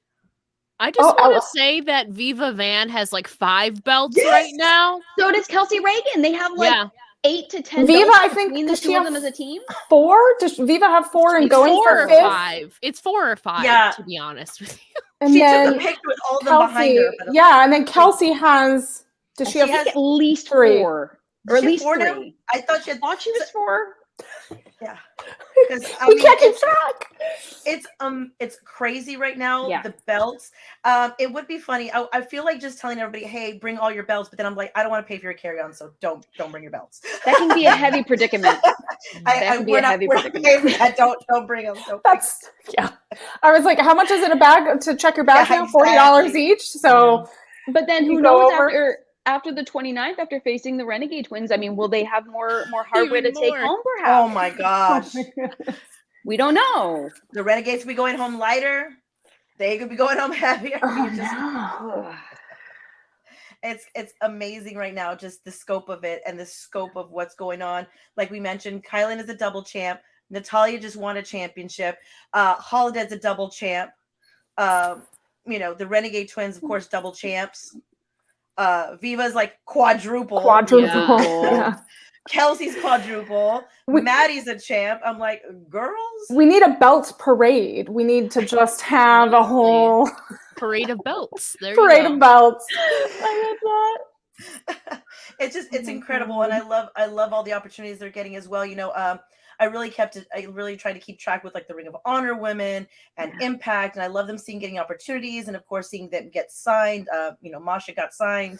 I just want to say that Viva Van has like 5 belts right now. So does Kelsey Reagan. They have like 8 to 10 Viva, belts I think, between the two of them as a team. 4? Does Viva have 4 and going 4 for or 5th? 5. It's 4 or 5, to be honest with you. And she then took a picture with all of them behind her. Yeah, and then Kelsey has. Does she have at least 3? 4 or at least 3? Now? I thought she was 4. Yeah, we can't keep track. It's crazy right now. Yeah. The belts. It would be funny. I feel like just telling everybody, "Hey, bring all your belts," but then I'm like, I don't want to pay for your carry-on, so don't bring your belts. That can be a heavy predicament. Don't bring them. That's I was like, how much is it a bag to check your bag now? $40 each. So, but then who knows after the 29th, after facing the Renegade Twins, I mean, will they have more hardware to take home perhaps? Oh my gosh. We don't know. The Renegades will be going home lighter. They could be going home heavier. It's amazing right now, just the scope of it and the scope of what's going on. Like we mentioned, Kylan is a double champ. Natalia just won a championship. Holiday's a double champ. You know, the Renegade Twins, of course, double champs. Viva's like quadruple. Yeah. Kelsey's quadruple. Maddie's a champ. I'm like, girls, we need a belt parade. We need to just have a whole parade of belts. Parade of belts. I love that. It's incredible, and I love all the opportunities they're getting as well. You know, I really tried to keep track with like the Ring of Honor women and Impact, and I love them getting opportunities, and of course seeing them get signed. You know, Masha got signed,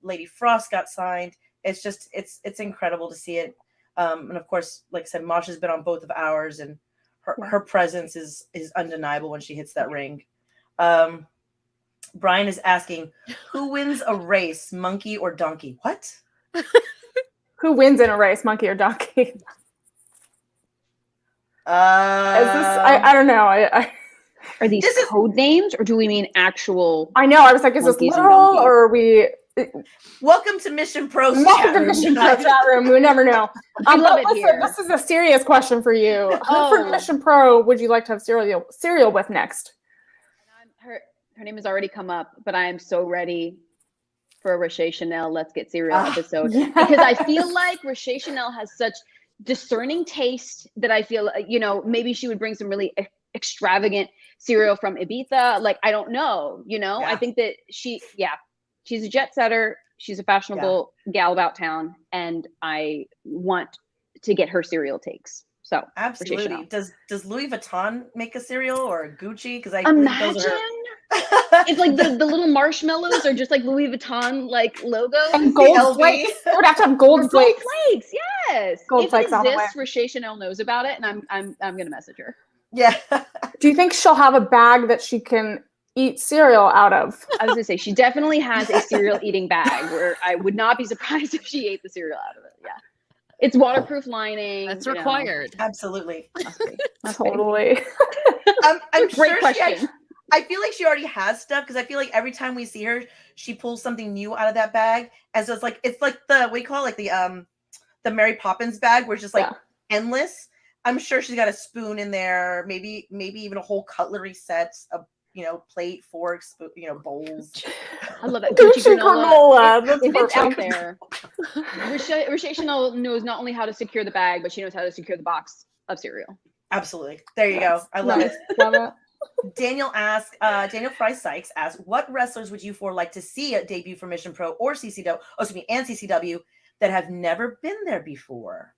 Lady Frost got signed. It's just it's incredible to see it, and of course, like I said, Masha's been on both of ours, and her presence is undeniable when she hits that ring. Brian is asking, who wins a race, monkey or donkey? What? Who wins in a race, monkey or donkey? I don't know. Are these code names, or do we mean actual? I know. I was like, is this literal, or are we? Welcome to Mission Pro. Welcome to Mission Pro chat room. We never know. Listen, this is a serious question for you. Who for Mission Pro would you like to have cereal with next? Her name has already come up, but I am so ready for a Roche Chanel Let's Get Cereal episode because I feel like Roche Chanel has such discerning taste that I feel, you know, maybe she would bring some really extravagant cereal from Ibiza. Like, I don't know, you know, I think that she's a jet setter. She's a fashionable gal about town, and I want to get her cereal takes. So absolutely. Does Louis Vuitton make a cereal or a Gucci? Because I imagine it's like the little marshmallows are just like Louis Vuitton like logos and gold flakes. It would have to have gold flakes. Gold flakes, yes. Gold flakes on the way. Roche Chanel knows about it, and I'm gonna message her. Yeah. Do you think she'll have a bag that she can eat cereal out of? I was gonna say she definitely has a cereal eating bag where I would not be surprised if she ate the cereal out of it. Yeah. It's waterproof lining. That's required. Absolutely. Totally. I'm Great sure question. I feel like she already has stuff because I feel like every time we see her, she pulls something new out of that bag. And so it's like the what do you call it? Like the Mary Poppins bag where it's just like endless. I'm sure she's got a spoon in there, maybe even a whole cutlery set of, you know, plate, forks, you know, bowls. I love that. Gucci granola. It's out there. Roche Chanel knows not only how to secure the bag, but she knows how to secure the box of cereal. Absolutely. There you go. I love it. Love it. Daniel Fry Sykes asks, what wrestlers would you like to see a debut for Mission Pro or CCW, and CCW that have never been there before?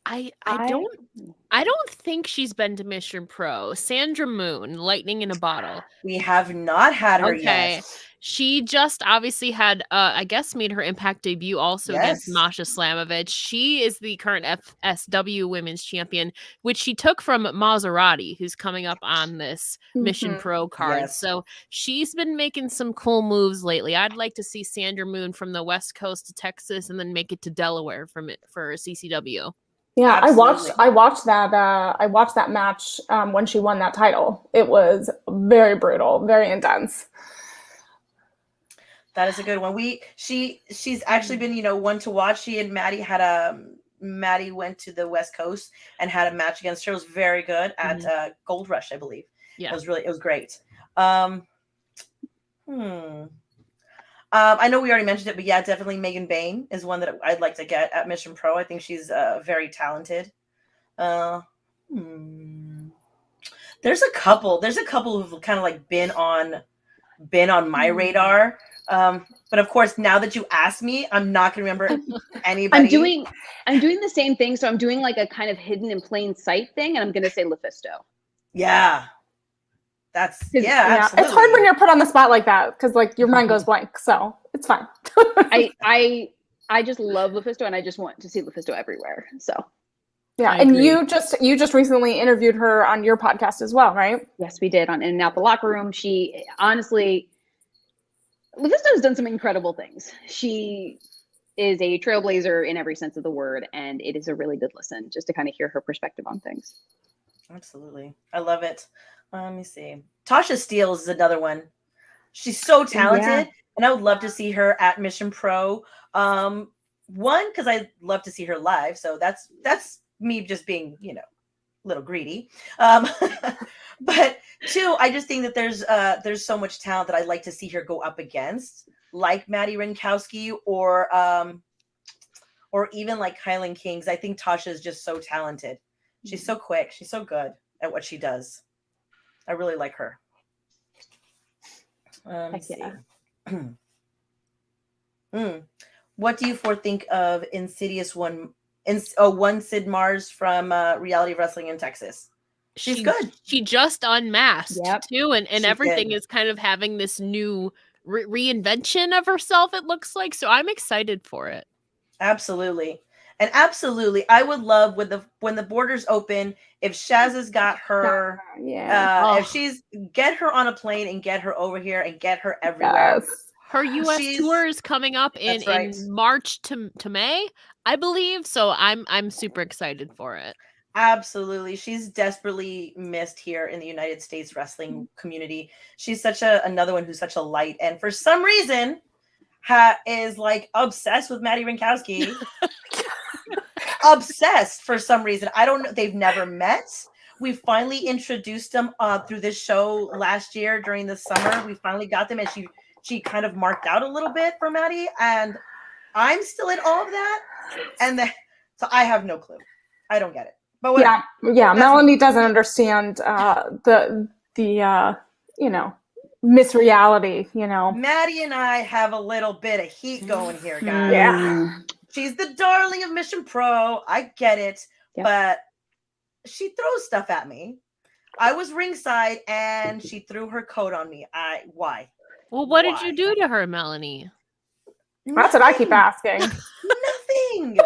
I don't think she's been to Mission Pro. Sandra Moon, Lightning in a Bottle. We have not had her yet. She just obviously had, I guess, made her Impact debut also against Masha Slamovich. She is the current FSW Women's Champion, which she took from Maserati, who's coming up on this Mission Pro card. Yes. So she's been making some cool moves lately. I'd like to see Sandra Moon from the West Coast to Texas and then make it to Delaware for CCW. Yeah, Absolutely. I watched that match when she won that title. It was very brutal, very intense. That is a good one. She's actually been, one to watch. She and Maddie Maddie went to the West Coast and had a match against her. It was very good at Gold Rush, I believe. Yeah. It was great. I know we already mentioned it, but yeah, definitely Megan Bain is one that I'd like to get at Mission Pro. I think she's very talented. There's a couple who've kind of like been on my radar. But of course, now that you ask me, I'm not gonna remember anybody. I'm doing the same thing. So I'm doing like a kind of hidden in plain sight thing, and I'm gonna say LuFisto. Yeah. Absolutely. It's hard when you're put on the spot like that because like your mind goes blank. So it's fine. I just love LuFisto, and I just want to see LuFisto everywhere. So yeah, and you just recently interviewed her on your podcast as well, right? Yes, we did on In and Out the Locker Room. She honestly, LuFisto has done some incredible things. She is a trailblazer in every sense of the word, and it is a really good listen just to kind of hear her perspective on things. Absolutely. I love it. Let me see. Tasha Steele is another one. She's so talented, and I would love to see her at Mission Pro. One, because I love to see her live, so that's me just being, a little greedy. But two, I just think that there's so much talent that I'd like to see her go up against, like Maddie Renkowski or even like Kylie King. I think Tasha is just so talented. She's so quick. She's so good at what she does. I really like her. Let's see. What do you think of Insidious One Sid Mars from Reality Wrestling in Texas? She's good. She just unmasked too, and everything is kind of having this new reinvention of herself, it looks like. So I'm excited for it. Absolutely. And absolutely, I would love when the borders open, if Shaz has got her, if she's get her on a plane and get her over here and get her everywhere. Yes. Her U.S. tour is coming up in March to May, I believe. So I'm super excited for it. Absolutely. She's desperately missed here in the United States wrestling community. She's such another one who's such a light, and for some reason is like obsessed with Maddie Renkowski. Obsessed for some reason. I don't know. They've never met. We finally introduced them through this show last year during the summer. We finally got them, and she kind of marked out a little bit for Maddie, and I'm still in all of that. And so I have no clue. I don't get it. But whatever. Yeah. Melanie doesn't understand the misreality. Maddie and I have a little bit of heat going here, guys. Yeah. She's the darling of Mission Pro. I get it, but she throws stuff at me. I was ringside, and she threw her coat on me. Why? Well, what did you do to her, Melanie? That's what I keep asking. Nothing.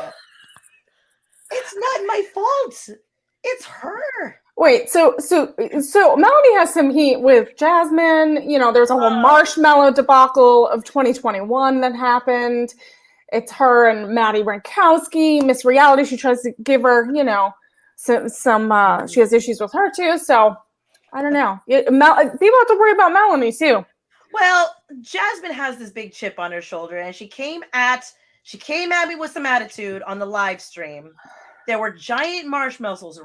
It's not my fault. It's her. Wait, so Melanie has some heat with Jasmine. There's a whole marshmallow debacle of 2021 that happened. It's her and Maddie Renkowski, Miss Reality. She tries to give her, some she has issues with her too. So I don't know. People have to worry about Melanie too. Well, Jasmine has this big chip on her shoulder, and she came at me with some attitude on the live stream. There were giant marshmallows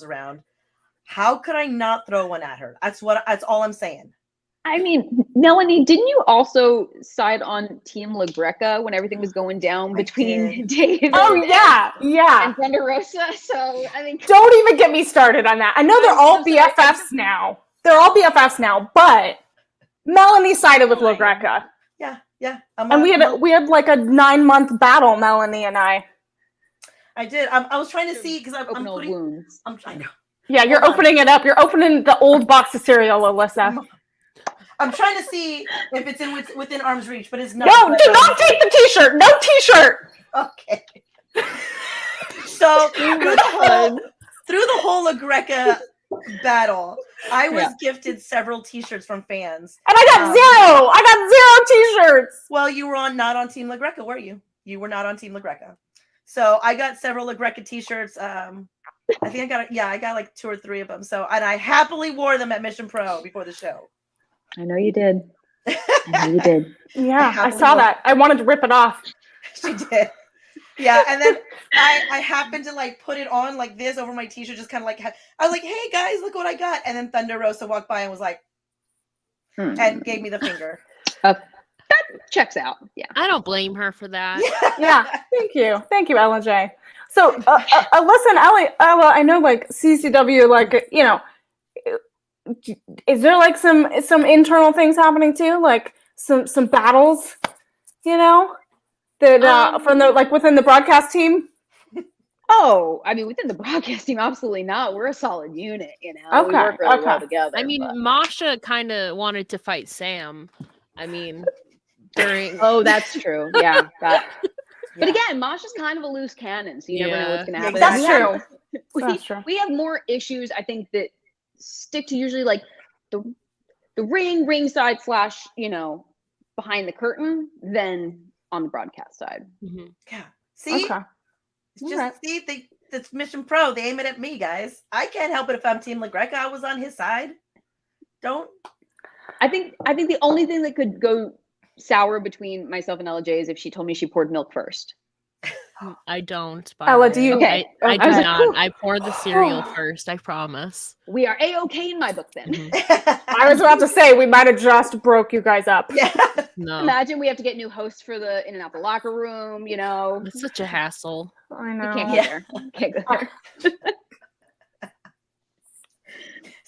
around. How could I not throw one at her? That's all I'm saying. I mean, Melanie, didn't you also side on Team LaGreca when everything was going down between David? Oh yeah, and Brenda Rosa? So I mean, don't even get me started on that. I know they're all BFFs now. But Melanie sided with LaGreca. Yeah. And we had like a 9-month battle, Melanie and I. I did. I was trying to see because I'm putting wounds. I know. Yeah, you're opening it up. You're opening the old box of cereal, Alyssa. I'm trying to see if it's within arm's reach, but it's not. No, do not take the t-shirt. No t-shirt. Okay. So through the whole La Greca battle, I was gifted several t-shirts from fans. And I got zero. I got 0 t-shirts. Well, you were not on Team La Greca, were you? You were not on Team La Greca. So I got several La Greca t-shirts. I think I got like 2 or 3 of them. So, and I happily wore them at Mission Pro before the show. I know you did. I know you did. Yeah, I saw that. I wanted to rip it off. She did. Yeah, and then I happened to like put it on like this over my t-shirt, just kind of like, I was like, hey guys, look what I got. And then Thunder Rosa walked by and was like, and gave me the finger. That checks out. Yeah. I don't blame her for that. Yeah. Thank you, Ella Jay. So, listen, Ella, I know like CCW, like, you know, is there like some internal things happening too? Like some battles, you know, that from the like within the broadcast team? Oh, I mean, within the broadcast team, absolutely not. We're a solid unit, you know. We work really well together. I mean, Masha kind of wanted to fight Sam. I mean, during. Oh, that's true. Yeah. But again, Masha's kind of a loose cannon, so you never know what's going to happen. That's true. We have more issues, I think, that stick to usually like the ringside / you know, behind the curtain than on the broadcast side. Mm-hmm. Yeah. See? Okay. It's just see, it's Mission Pro. They aim it at me, guys. I can't help it if I'm Team La Greca. I was on his side. Don't. I think the only thing that could go sour between myself and Ella Jay is if she told me she poured milk first. I don't. Ella, do you? Okay. I do not. I poured the cereal first. I promise. We are A-okay in my book then. Mm-hmm. I was about to say we might have just broke you guys up. Yeah. No. Imagine we have to get new hosts for the in and out the locker room. You know, it's such a hassle. I know. We can't go there. Can't go there.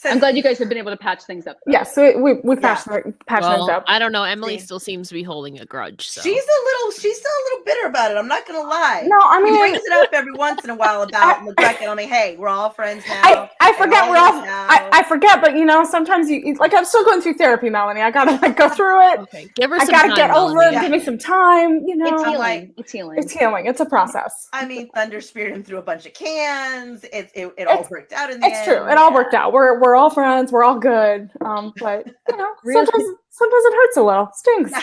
I'm glad you guys have been able to patch things up. Though. Yes, we patched things up. I don't know. Emily still seems to be holding a grudge. So. She's still a little bitter about it. I'm not gonna lie. No, I mean, she brings it up every once in a while about La Greca. I mean, hey, we're all friends now. I forget I forget, but you know, sometimes you like. I'm still going through therapy, Melanie. I gotta like go through it. Okay, give her. I gotta get over it. Give me some time. You know, it's healing. It's healing. It's healing. It's a process. I mean, Thunder speared him through a bunch of cans. It all worked out in the end. It's true. It all worked out. We're all friends. We're all good. But you know, sometimes it hurts a little. Stings.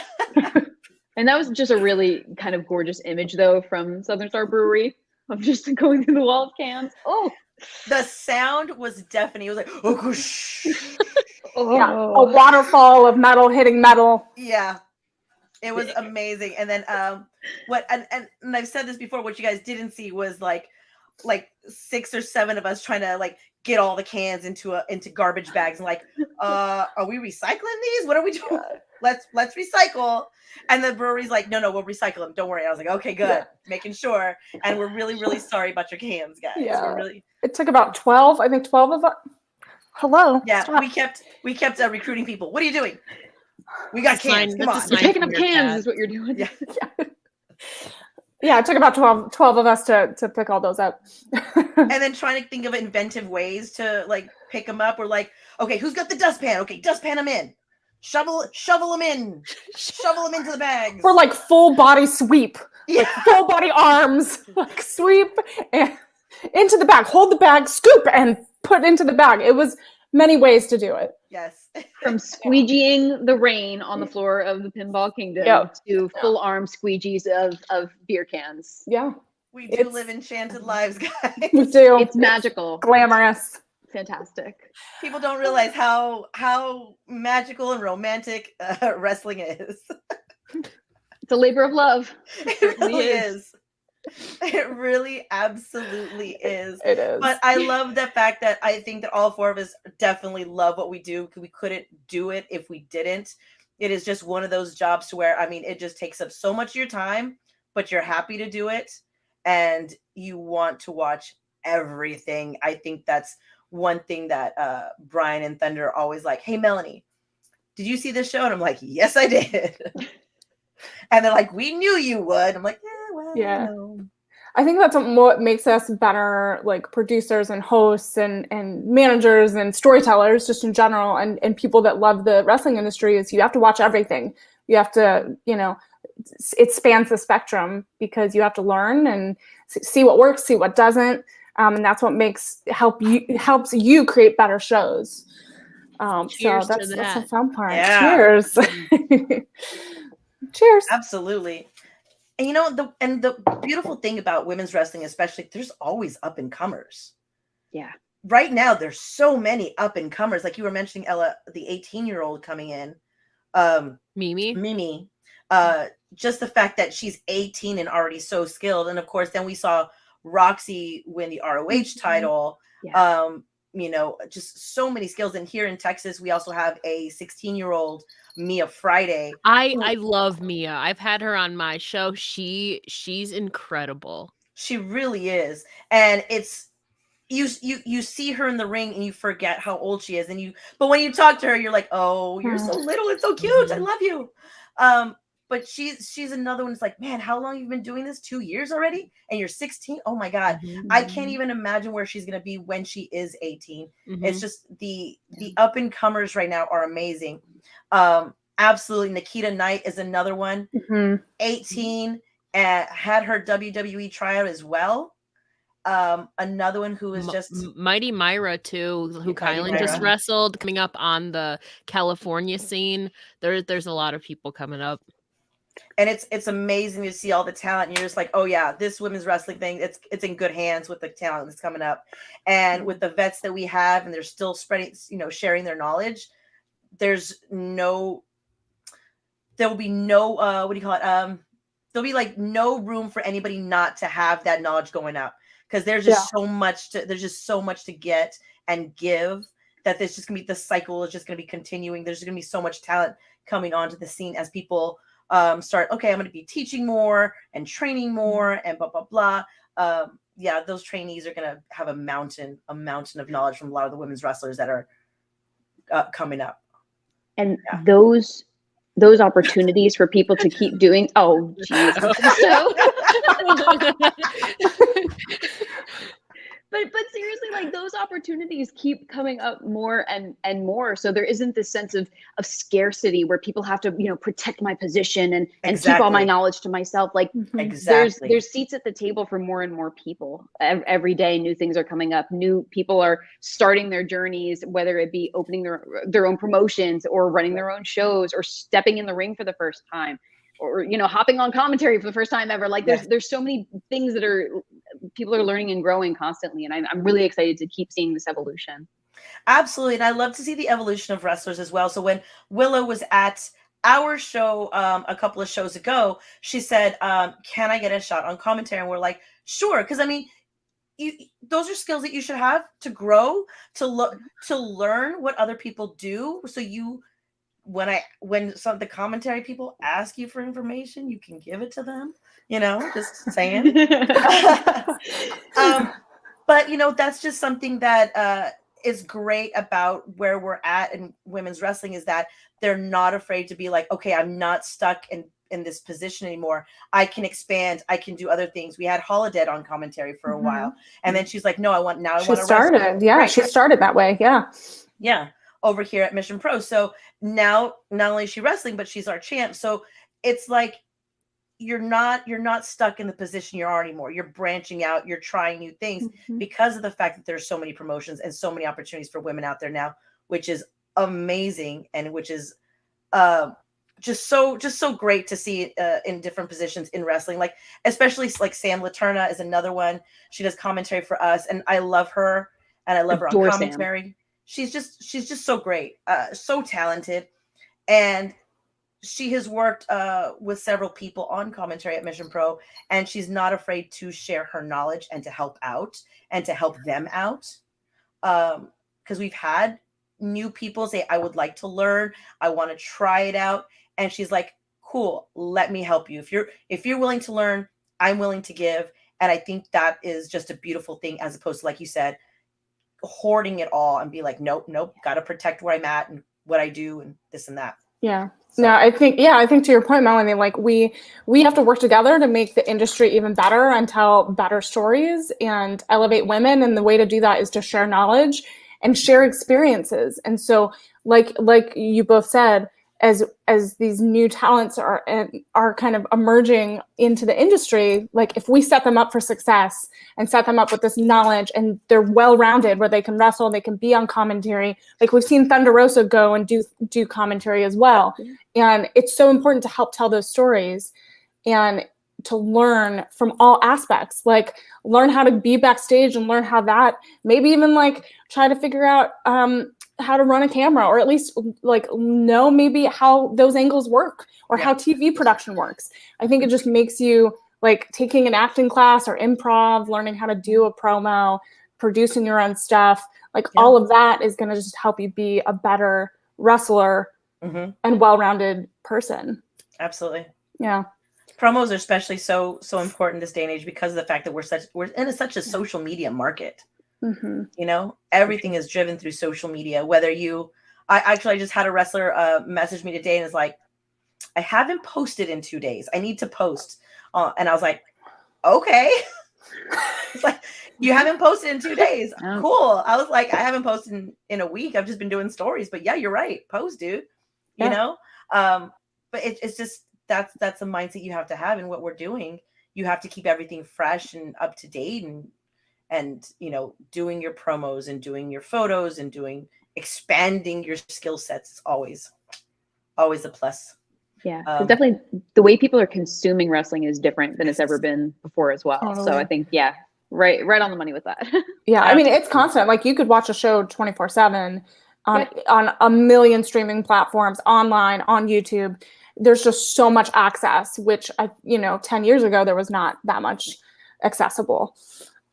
And that was just a really kind of gorgeous image, though, from Southern Star Brewery of just going through the wall of cans. Oh, the sound was deafening. It was like, oh, whoosh. Yeah, a waterfall of metal hitting metal. Yeah, it was amazing. And then and I've said this before. What you guys didn't see was like 6 or 7 of us trying to like get all the cans into garbage bags and like, are we recycling these? What are we doing? Let's recycle. And the brewery's like, no, we'll recycle them. Don't worry. I was like, okay, good. Yeah. Making sure. And we're really, really sorry about your cans, guys. Yeah. It took about 12. I think 12 of us. Hello. Yeah. Stop. We kept recruiting people. What are you doing? We got cans. Come on. You're picking up cans is what you're doing. Yeah. Yeah, it took about 12 of us to pick all those up. And then trying to think of inventive ways to like pick them up. We're like, okay, who's got the dustpan? Okay, dustpan them in. Shovel them in. Shovel them into the bags. For like full body sweep. Yeah. Like full body arms. Like sweep and into the bag. Hold the bag, scoop, and put into the bag. It was many ways to do it. Yes. From squeegeeing the rain on the floor of the Pinball Kingdom to full arm squeegees of beer cans. Yeah. We do live enchanted lives, guys. We do. It's magical. Glamorous. Fantastic. People don't realize how magical and romantic wrestling is. It's a labor of love. It really is. It really absolutely is. It is. But I love the fact that I think that all 4 of us definitely love what we do. We couldn't do it if we didn't. It is just one of those jobs to where, I mean, it just takes up so much of your time, but you're happy to do it and you want to watch everything. I think that's one thing that Brian and Thunder are always like, hey, Melanie, did you see this show? And I'm like, yes, I did. And they're like, we knew you would. I'm like, well, yeah. I think that's what makes us better, like producers and hosts and managers and storytellers just in general, and people that love the wrestling industry, is you have to watch everything. You have to, it spans the spectrum, because you have to learn and see what works, see what doesn't. And that's what helps you create better shows. Cheers so to that's the that. fun part. Yeah. Cheers. Cheers. Absolutely. And the beautiful thing about women's wrestling, especially, there's always up and comers. Yeah. Right now, there's so many up and comers. Like you were mentioning, Ella, the 18-year-old coming in, Mimi. Just the fact that she's 18 and already so skilled, and of course, then we saw Roxy win the ROH title. Yeah. Just so many skills. And here in Texas, we also have a 16-year-old Mia Friday. I love Mia. I've had her on my show. She's incredible. She really is. And it's you see her in the ring and you forget how old she is, but when you talk to her, you're like, oh, you're so little and so cute. I love you. But she's another one. It's like, man, how long you've been doing this? 2 years already? And you're 16? Oh my God. I can't even imagine where she's going to be when she is 18. It's just the up and comers right now are amazing. Absolutely. Nikita Knight is another one. 18, had her WWE tryout as well. Another one who is just Mighty Myra too, who Kylie just wrestled, coming up on the California scene. There's a lot of people coming up. And it's amazing to see all the talent. And you're just like, oh yeah, this women's wrestling thing, it's in good hands with the talent that's coming up. And with the vets that we have, and they're still spreading, sharing their knowledge. There will be no what do you call it? There'll be like no room for anybody not to have that knowledge going up, because there's just so much to get and give, that there's just gonna be, the cycle is just gonna be continuing. There's gonna be so much talent coming onto the scene as people start, okay, I'm going to be teaching more and training more and blah, blah, blah. Those trainees are going to have a mountain of knowledge from a lot of the women's wrestlers that are coming up. And those opportunities for people to keep doing, oh, geez. But seriously, like, those opportunities keep coming up more and more. So there isn't this sense of scarcity where people have to, protect my position and keep all my knowledge to myself. Like, there's seats at the table for more and more people. Every day, new things are coming up. New people are starting their journeys, whether it be opening their own promotions or running their own shows or stepping in the ring for the first time, or hopping on commentary for the first time ever. Like, there's so many things that people are learning and growing constantly, and I'm really excited to keep seeing this evolution. Absolutely. And I love to see the evolution of wrestlers as well. So when Willow was at our show a couple of shows ago, she said, can I get a shot on commentary? And we're like, sure, because those are skills that you should have to grow, to learn what other people do, so when some of the commentary people ask you for information, you can give it to them, just saying. But that's just something that is great about where we're at in women's wrestling, is that they're not afraid to be like, okay, I'm not stuck in this position anymore. I can expand. I can do other things. We had Holodead on commentary for a while, and then she's like, no, I want to started. Wrestle. Yeah, right. She started that way. Yeah. Over here at Mission Pro. So now not only is she wrestling, but she's our champ. So it's like, you're not stuck in the position you're already more. You're branching out, you're trying new things because of the fact that there's so many promotions and so many opportunities for women out there now, which is amazing, and which is just so great to see in different positions in wrestling. Like, especially like Sam Laterna is another one. She does commentary for us, and I love her, and I love her on commentary. Sam. She's just so great, so talented, and she has worked with several people on commentary at Mission Pro, and she's not afraid to share her knowledge and to help out and to help them out. Because we've had new people say, I would like to learn, I want to try it out, and she's like, cool, let me help you. If you're willing to learn, I'm willing to give. And I think that is just a beautiful thing, as opposed to, like you said, hoarding it all and be like, nope, got to protect where I'm at and what I do and this and that. Yeah. So. No, I think to your point, Melanie, like we have to work together to make the industry even better and tell better stories and elevate women. And the way to do that is to share knowledge and share experiences. And so like you both said, as these new talents are kind of emerging into the industry, like if we set them up for success and set them up with this knowledge and they're well-rounded where they can wrestle, they can be on commentary. Like we've seen Thunder Rosa go and do commentary as well. And it's so important to help tell those stories and to learn from all aspects, like learn how to be backstage and learn how that, maybe even like try to figure out how to run a camera, or at least like know maybe how those angles work or how TV production works. I think it just makes you like taking an acting class or improv, learning how to do a promo, producing your own stuff. Like all of that is going to just help you be a better wrestler and well-rounded person. Absolutely. Yeah. Promos are especially so important this day and age because of the fact that we're in such a social media market. You know, everything is driven through social media. Whether I just had a wrestler message me today and is like, I haven't posted in 2 days. I need to post. And I was like, okay. It's like, you haven't posted in 2 days. Cool. I was like, I haven't posted in a week. I've just been doing stories. But yeah, you're right. Post, dude. You know? But it's just, that's the mindset you have to have in what we're doing. You have to keep everything fresh and up to date and you know, doing your promos and doing your photos and expanding your skill sets is always a plus. Yeah, definitely the way people are consuming wrestling is different than it's ever been before as well. Totally. So I think, right on the money with that. Yeah, I mean, it's constant. Like you could watch a show 24/7 on a million streaming platforms, online, on YouTube. There's just so much access, which 10 years ago, there was not that much accessible.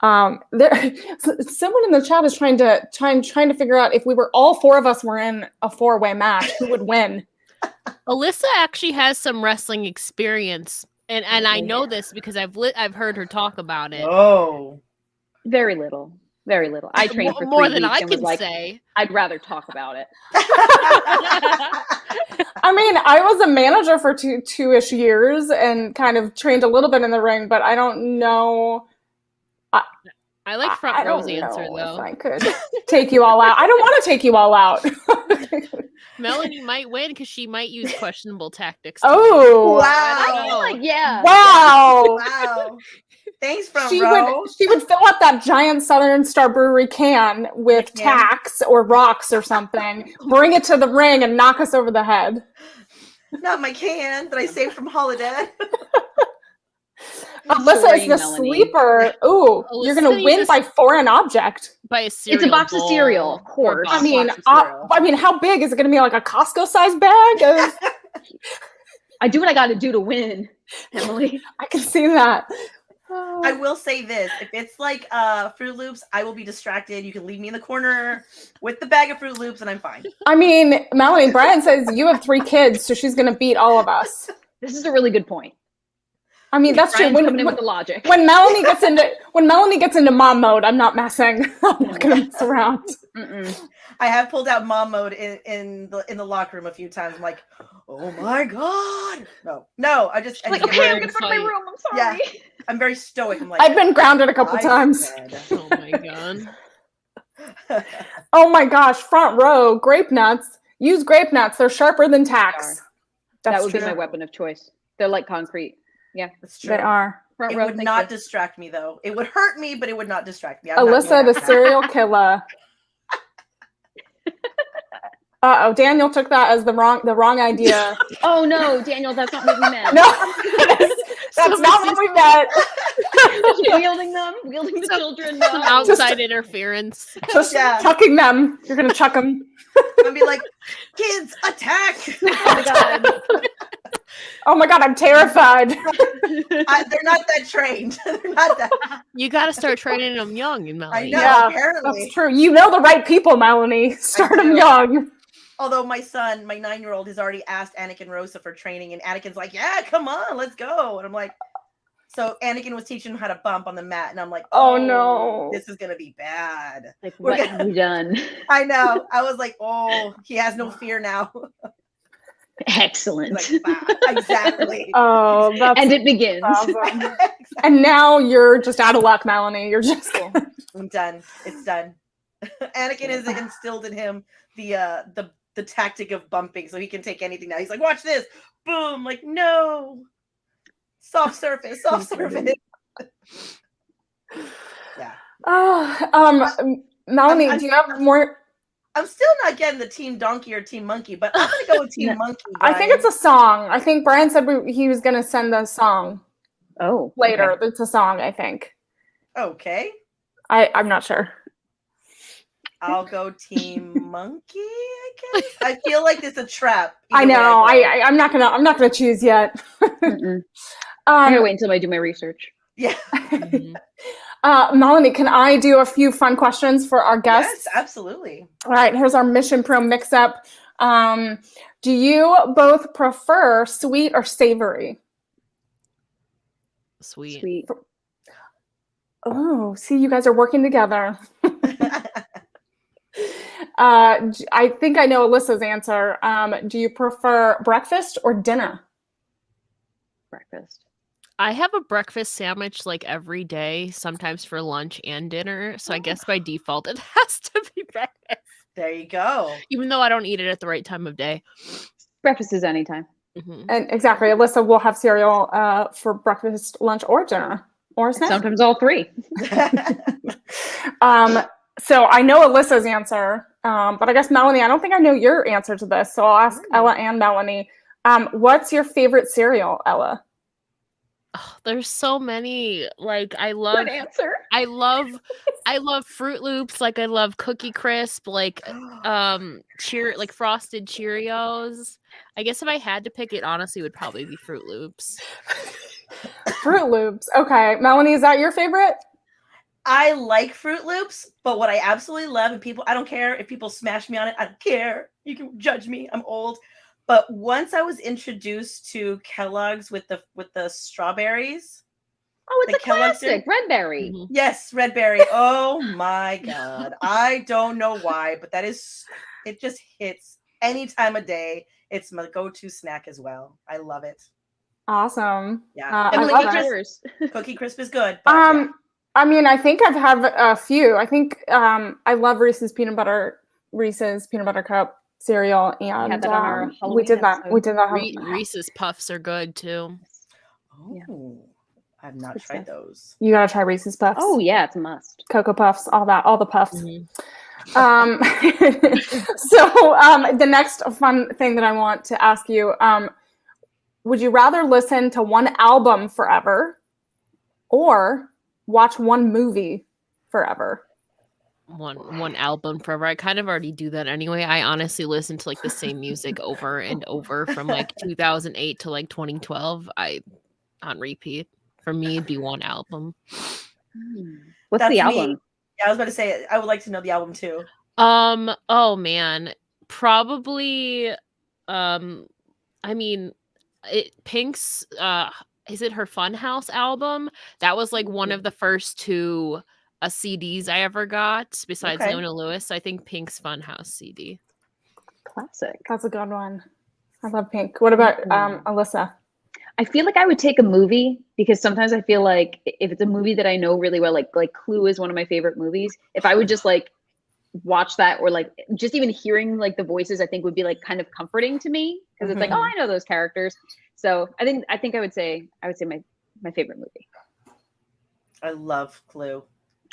Someone in the chat is trying to figure out if all four of us were in a 4-way match, who would win. Alyssa actually has some wrestling experience, and I know this because I've heard her talk about it. Oh, very little. I trained for 3 more than weeks I and was can like, say. I'd rather talk about it. I mean, I was a manager for two-ish years and kind of trained a little bit in the ring, but I don't know. I like front row's answer though. I could take you all out. I don't want to take you all out. Melanie might win because she might use questionable tactics. Oh, wow! I feel like, Wow! Thanks, front row. She would fill up that giant Southern Star Brewery can with tacks or rocks or something. Bring it to the ring and knock us over the head. Not my can that I saved from holiday. Alyssa is the sleeper. Ooh, you're gonna win by foreign object. By a cereal. It's a box of cereal, of course. I mean, how big is it gonna be? Like a Costco-sized bag? I do what I got to do to win, Emily. I can see that. I will say this: if it's like Fruit Loops, I will be distracted. You can leave me in the corner with the bag of Fruit Loops, and I'm fine. I mean, Melanie, Brian says you have 3 kids, so she's gonna beat all of us. This is a really good point. I mean, that's true. Coming in with the logic. When Melanie gets into mom mode, I'm not messing. I'm not gonna mess around. I have pulled out mom mode in the locker room a few times. I'm like, oh my god, no. I just like, okay, I'm gonna go to my room. I'm sorry. Yeah, I'm very stoic. I'm like, I've been grounded a couple times. Oh my god. Oh my gosh, front row grape nuts. Use grape nuts. They're sharper than tacks. That would be my weapon of choice. They're like concrete. Yeah, that's true. They are. It would not distract me though. It would hurt me, but it would not distract me. Alyssa, the serial killer. Daniel took that as the wrong idea. Oh no, Daniel, that's not what we meant. No, that's not what we meant. Wielding the children. No. Outside interference. Just chucking them. You're gonna chuck them. I'll be like, kids, attack! Oh my god. Oh my god, I'm terrified. They're not that trained. They're not that. You got to start training them young, Melanie. I know, apparently. That's true. You know the right people, Melanie. Start them young. Although my son, my 9-year-old, has already asked Anakin Rosa for training, and Anakin's like, yeah, come on, let's go. And I'm like, so Anakin was teaching him how to bump on the mat, and I'm like, oh no, this is gonna be bad. Like, what have you done? I know. I was like, oh, he has no fear now. Excellent. Like, exactly. Oh, that's And it begins. awesome. Exactly. And now you're just out of luck, Melanie. You're just I'm done. It's done. Anakin has instilled in him the tactic of bumping, so he can take anything now. He's like, watch this, boom! Like, no, soft surface. Yeah. Oh, Melanie, do you have more? I'm still not getting the Team Donkey or Team Monkey, but I'm gonna go with Team Monkey. I think it's a song. I think Brian said he was gonna send the song. Oh, later. okay. It's a song, I think. Okay. I'm not sure. I'll go Team Monkey, I guess. I feel like it's a trap. I know. I'm not gonna choose yet. I'm gonna wait until I do my research. Yeah. Melanie, can I do a few fun questions for our guests? Yes, absolutely. All right, here's our Mission Pro mix-up. Do you both prefer sweet or savory? Sweet. Oh, see, you guys are working together. I think I know Alyssa's answer. Do you prefer breakfast or dinner? Breakfast. I have a breakfast sandwich like every day, sometimes for lunch and dinner. So I guess by default it has to be breakfast. There you go. Even though I don't eat it at the right time of day. Breakfast is anytime. Mm-hmm. And exactly, Alyssa will have cereal for breakfast, lunch, or dinner, or snack. Sometimes all three. So I know Alyssa's answer, but I guess Melanie, I don't think I know your answer to this. So I'll ask Ella and Melanie. What's your favorite cereal, Ella? Oh, there's so many. Like I love. Good answer. I love Fruit Loops. Like I love Cookie Crisp. Like like Frosted Cheerios. I guess if I had to pick, it honestly would probably be Fruit Loops. Fruit Loops. Okay, Melanie, is that your favorite? I like Fruit Loops, but what I absolutely love, and I don't care if people smash me on it. I don't care. You can judge me. I'm old. But once I was introduced to Kellogg's with the strawberries. Oh, it's a Kellogg's classic. Red Berry. Mm-hmm. Yes, Red Berry. Oh my God. I don't know why, but it just hits any time of day. It's my go-to snack as well. I love it. Awesome. Yeah. Cookie Crisp is good. But yeah. I mean, I think I've had a few. I think I love Reese's Peanut Butter Cup cereal, and had that on our we did that. episode. We did that. Reese's Puffs are good too. Oh, I've not tried those. You gotta try Reese's Puffs. Oh yeah, it's a must. Cocoa Puffs, all the puffs. Mm-hmm. So the next fun thing that I want to ask you, would you rather listen to one album forever or watch one movie forever? One album forever. I kind of already do that anyway. I honestly listen to like the same music over and over from like 2008 to like 2012. On repeat. For me, it'd be one album. What's the album? Me. Yeah, I was about to say I would like to know the album too. Oh man, probably. I mean, Pink's. Is it her Funhouse album? That was like one of the first two CDs I ever got, besides Leona Lewis. I think Pink's Funhouse CD. Classic. That's a good one. I love Pink. What about Alyssa? I feel like I would take a movie, because sometimes I feel like if it's a movie that I know really well, like Clue is one of my favorite movies. If I would just like watch that, or like just even hearing like the voices, I think would be like kind of comforting to me, because it's like, oh, I know those characters. So I think I would say my favorite movie. I love Clue.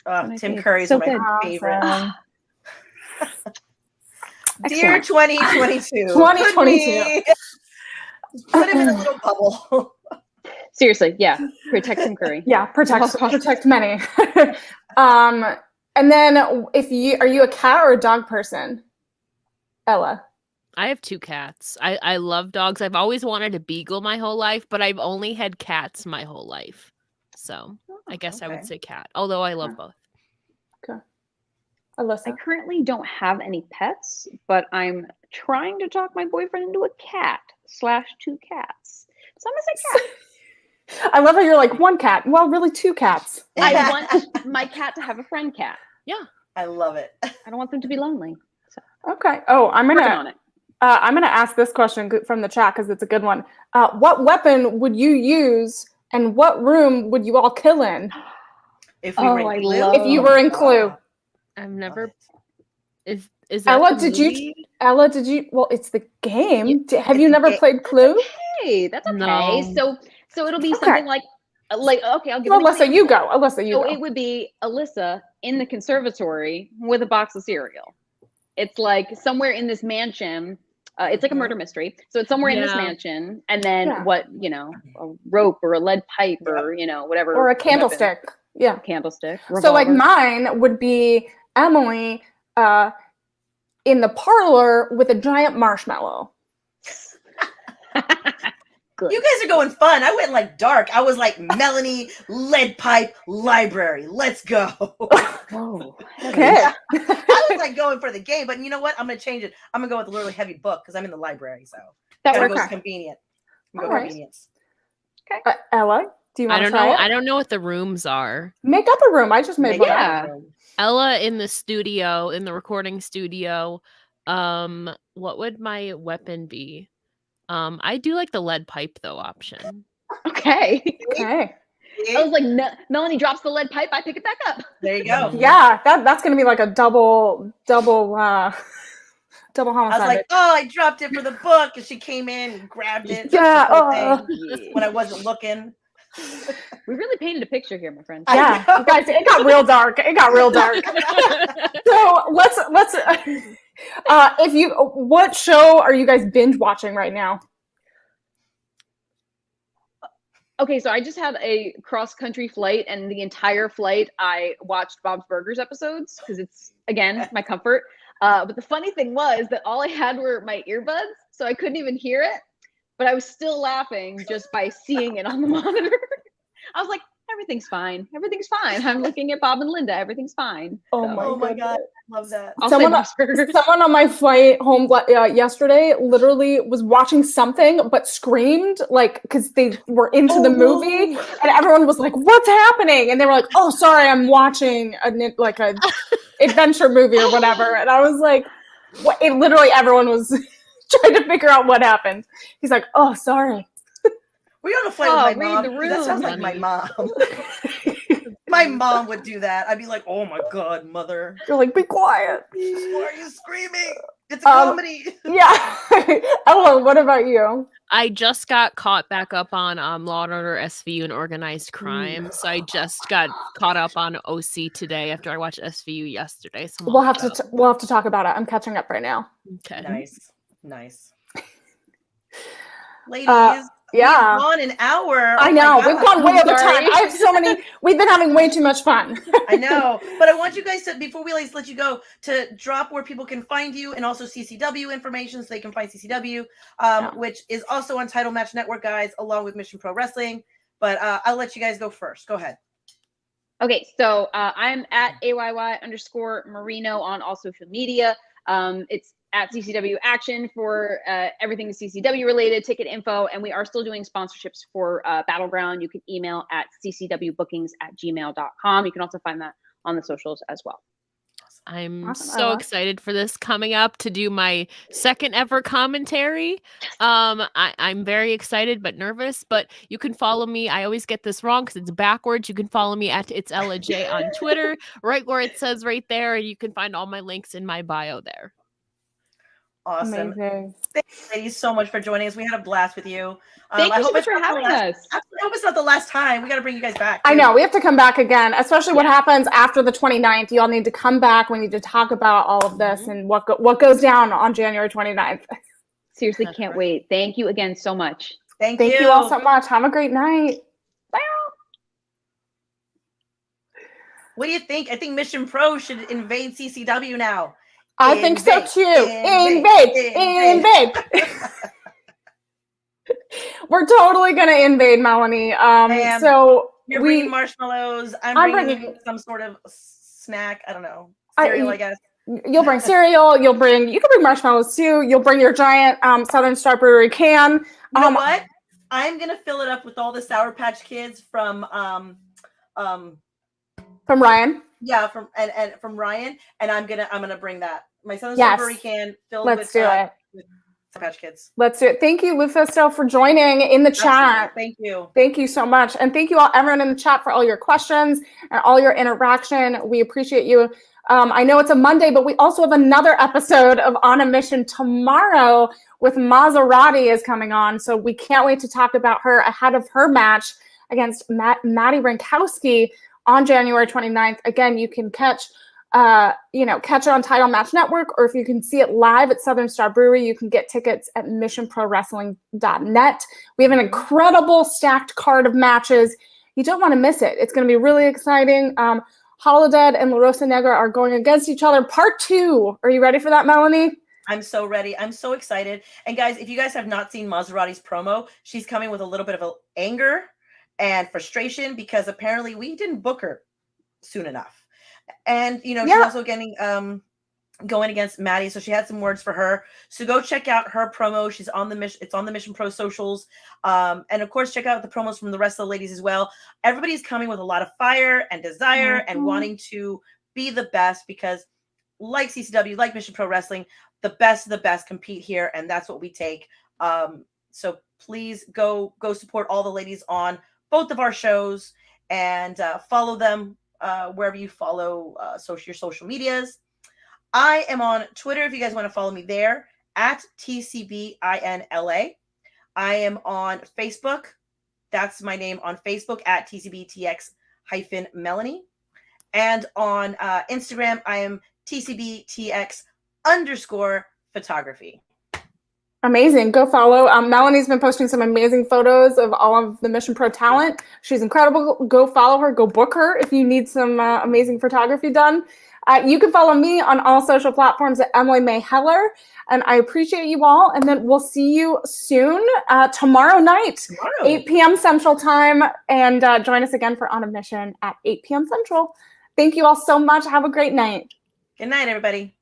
Tim favorite. Curry's So one of my good. favorite. Dear Excellent. 2022. 2022. Put him in a little bubble. Seriously, yeah. Protect Tim Curry. Yeah, protect many. And then are you a cat or a dog person, Ella? I have 2 cats. I love dogs. I've always wanted a beagle my whole life, but I've only had cats my whole life. So I guess I would say cat, although I love both. Okay. Alyssa? I currently don't have any pets, but I'm trying to talk my boyfriend into a cat / 2 cats. So I'm gonna say cat. I love how you're like, 1 cat. Well, really 2 cats. I want my cat to have a friend cat. Yeah. I love it. I don't want them to be lonely. So Okay. Oh, I'm working gonna on it. I'm going to ask this question from the chat because it's a good one. What weapon would you use, and what room would you all kill in? If we were in Clue? If you were in Clue. I've never. Is that Ella? the Did movie? you? Ella, did you? Well, it's the game. Yeah, Have it's you a never game. played Clue? Hey, that's okay. No. So it'll be Okay. something like okay, I'll give Well, an Alyssa, you example. go. Alyssa, you So go. it would be Alyssa in the conservatory with a box of cereal. It's like somewhere in this mansion. It's like a murder mystery. So it's somewhere in this mansion, and then a rope or a lead pipe or whatever, or a candlestick. weapon. Yeah, Candlestick. So like Revolver. mine would be Emily in the parlor with a giant marshmallow. Good. You guys are going fun. I went like dark. I was like Melanie, lead pipe, library. Let's go. Oh, Okay. I was like going for the game, but you know what? I'm gonna change it. I'm gonna go with a really heavy book because I'm in the library, so that gotta works. go convenient. All right. Convenience. Ella, do you want to try know. it? I don't know what the rooms are. Make up a room. I just made one up. Ella in the studio, in the recording studio. What would my weapon be? I do like the lead pipe though option. Okay. Okay. I was like, Melanie drops the lead pipe, I pick it back up. There you go. Yeah, that's gonna be like a double homicide. I was like, oh, I dropped it for the book, and she came in and grabbed it. Yeah. When I wasn't looking. We really painted a picture here, my friend. Yeah, guys, it got real dark. So let's. What show are you guys binge watching right now? Okay, so I just had a cross-country flight, and the entire flight I watched Bob's Burgers episodes because it's, again, my comfort. But the funny thing was that all I had were my earbuds, so I couldn't even hear it. But I was still laughing just by seeing it on the monitor. I was like, everything's fine. Everything's fine. I'm looking at Bob and Linda. Everything's fine. Oh my God. I love that. Someone on my flight home yesterday literally was watching something but screamed because they were into the movie, and everyone was like, "What's happening?" And they were like, "Oh, sorry, I'm watching a adventure movie or whatever." And I was like, "What?" It literally everyone was trying to figure out what happened. He's like, "Oh, sorry." Were you on a flight with my mom? That sounds like my mom. My mom would do that. I'd be like, "Oh my God, mother!" You're like, "Be quiet." Why are you screaming? It's a comedy. Yeah. Ella, what about you? I just got caught back up on Law and Order SVU and Organized Crime. So I just got caught up on OC today after I watched SVU yesterday. So we'll have to talk about it. I'm catching up right now. Okay. Nice. Ladies. Yeah. We've gone an hour. I know. We've gone way over time. I have so many. We've been having way too much fun. I know. But I want you guys to, before we let you go, to drop where people can find you and also CCW information so they can find CCW, which is also on Title Match Network, guys, along with Mission Pro Wrestling. But I'll let you guys go first. Go ahead. Okay. So I'm at AYY_Marino on all social media. It's at CCW Action for everything CCW related, ticket info, and we are still doing sponsorships for Battleground. You can email at ccwbookings@gmail.com. You can also find that on the socials as well. I'm so excited for this coming up to do my second ever commentary. I'm very excited but nervous, but you can follow me. I always get this wrong because it's backwards. You can follow me at It's Ella Jay on Twitter, right where it says right there. You can find all my links in my bio there. Awesome. Amazing. Thank you, ladies, so much for joining us. We had a blast with you. Thank you so much for having us. I hope it's not the last time. We got to bring you guys back. I know. We have to come back again, especially what happens after the 29th. You all need to come back. We need to talk about all of this and what goes down on January 29th. Seriously, can't wait. Thank you again so much. Thank you all so much. Have a great night. Bye. What do you think? I think Mission Pro should invade CCW now. I think so too. Invade. We're totally gonna invade, Melanie. So you're bringing marshmallows. I'm bringing some sort of snack. I don't know, cereal. I guess you'll bring cereal. You can bring marshmallows too. You'll bring your giant Southern Star Brewery can. You know what? I'm gonna fill it up with all the Sour Patch Kids from Ryan. Yeah, from Ryan, and I'm gonna bring that. My Southern Strawberry can filled with Patch Kids. Let's do it. Thank you, Lufisto, for joining in the chat. Absolutely. Thank you. Thank you so much. And thank you all, everyone in the chat, for all your questions and all your interaction. We appreciate you. I know it's a Monday, but we also have another episode of On a Mission tomorrow with Maserati is coming on. So we can't wait to talk about her ahead of her match against Maddie Rankowski on January 29th. Again, you can catch it on Title Match Network, or if you can see it live at Southern Star Brewery, you can get tickets at missionprowrestling.net. We have an incredible stacked card of matches. You don't want to miss it. It's going to be really exciting. Holodead and La Rosa Negra are going against each other. Part 2. Are you ready for that, Melanie? I'm so ready. I'm so excited. And guys, if you guys have not seen Maserati's promo, she's coming with a little bit of anger and frustration because apparently we didn't book her soon enough. And, she's also getting going against Maddie. So she had some words for her. So go check out her promo. She's on the mission. It's on the Mission Pro socials. And of course, check out the promos from the rest of the ladies as well. Everybody's coming with a lot of fire and desire and wanting to be the best because like CCW, like Mission Pro Wrestling, the best of the best compete here. And that's what we take. So please go support all the ladies on both of our shows and follow them wherever you follow your social medias. I am on Twitter if you guys want to follow me there at TCBINLA. I am on Facebook. That's my name on Facebook at TCBTX-Melanie. And on Instagram, I am TCBTX_photography. Amazing. Go follow. Melanie's been posting some amazing photos of all of the Mission Pro talent. She's incredible. Go follow her. Go book her if you need some amazing photography done. You can follow me on all social platforms at Emily Mae Heller. And I appreciate you all. And then we'll see you soon tomorrow night, 8 p.m. Central Time. And join us again for On a Mission at 8 p.m. Central. Thank you all so much. Have a great night. Good night, everybody.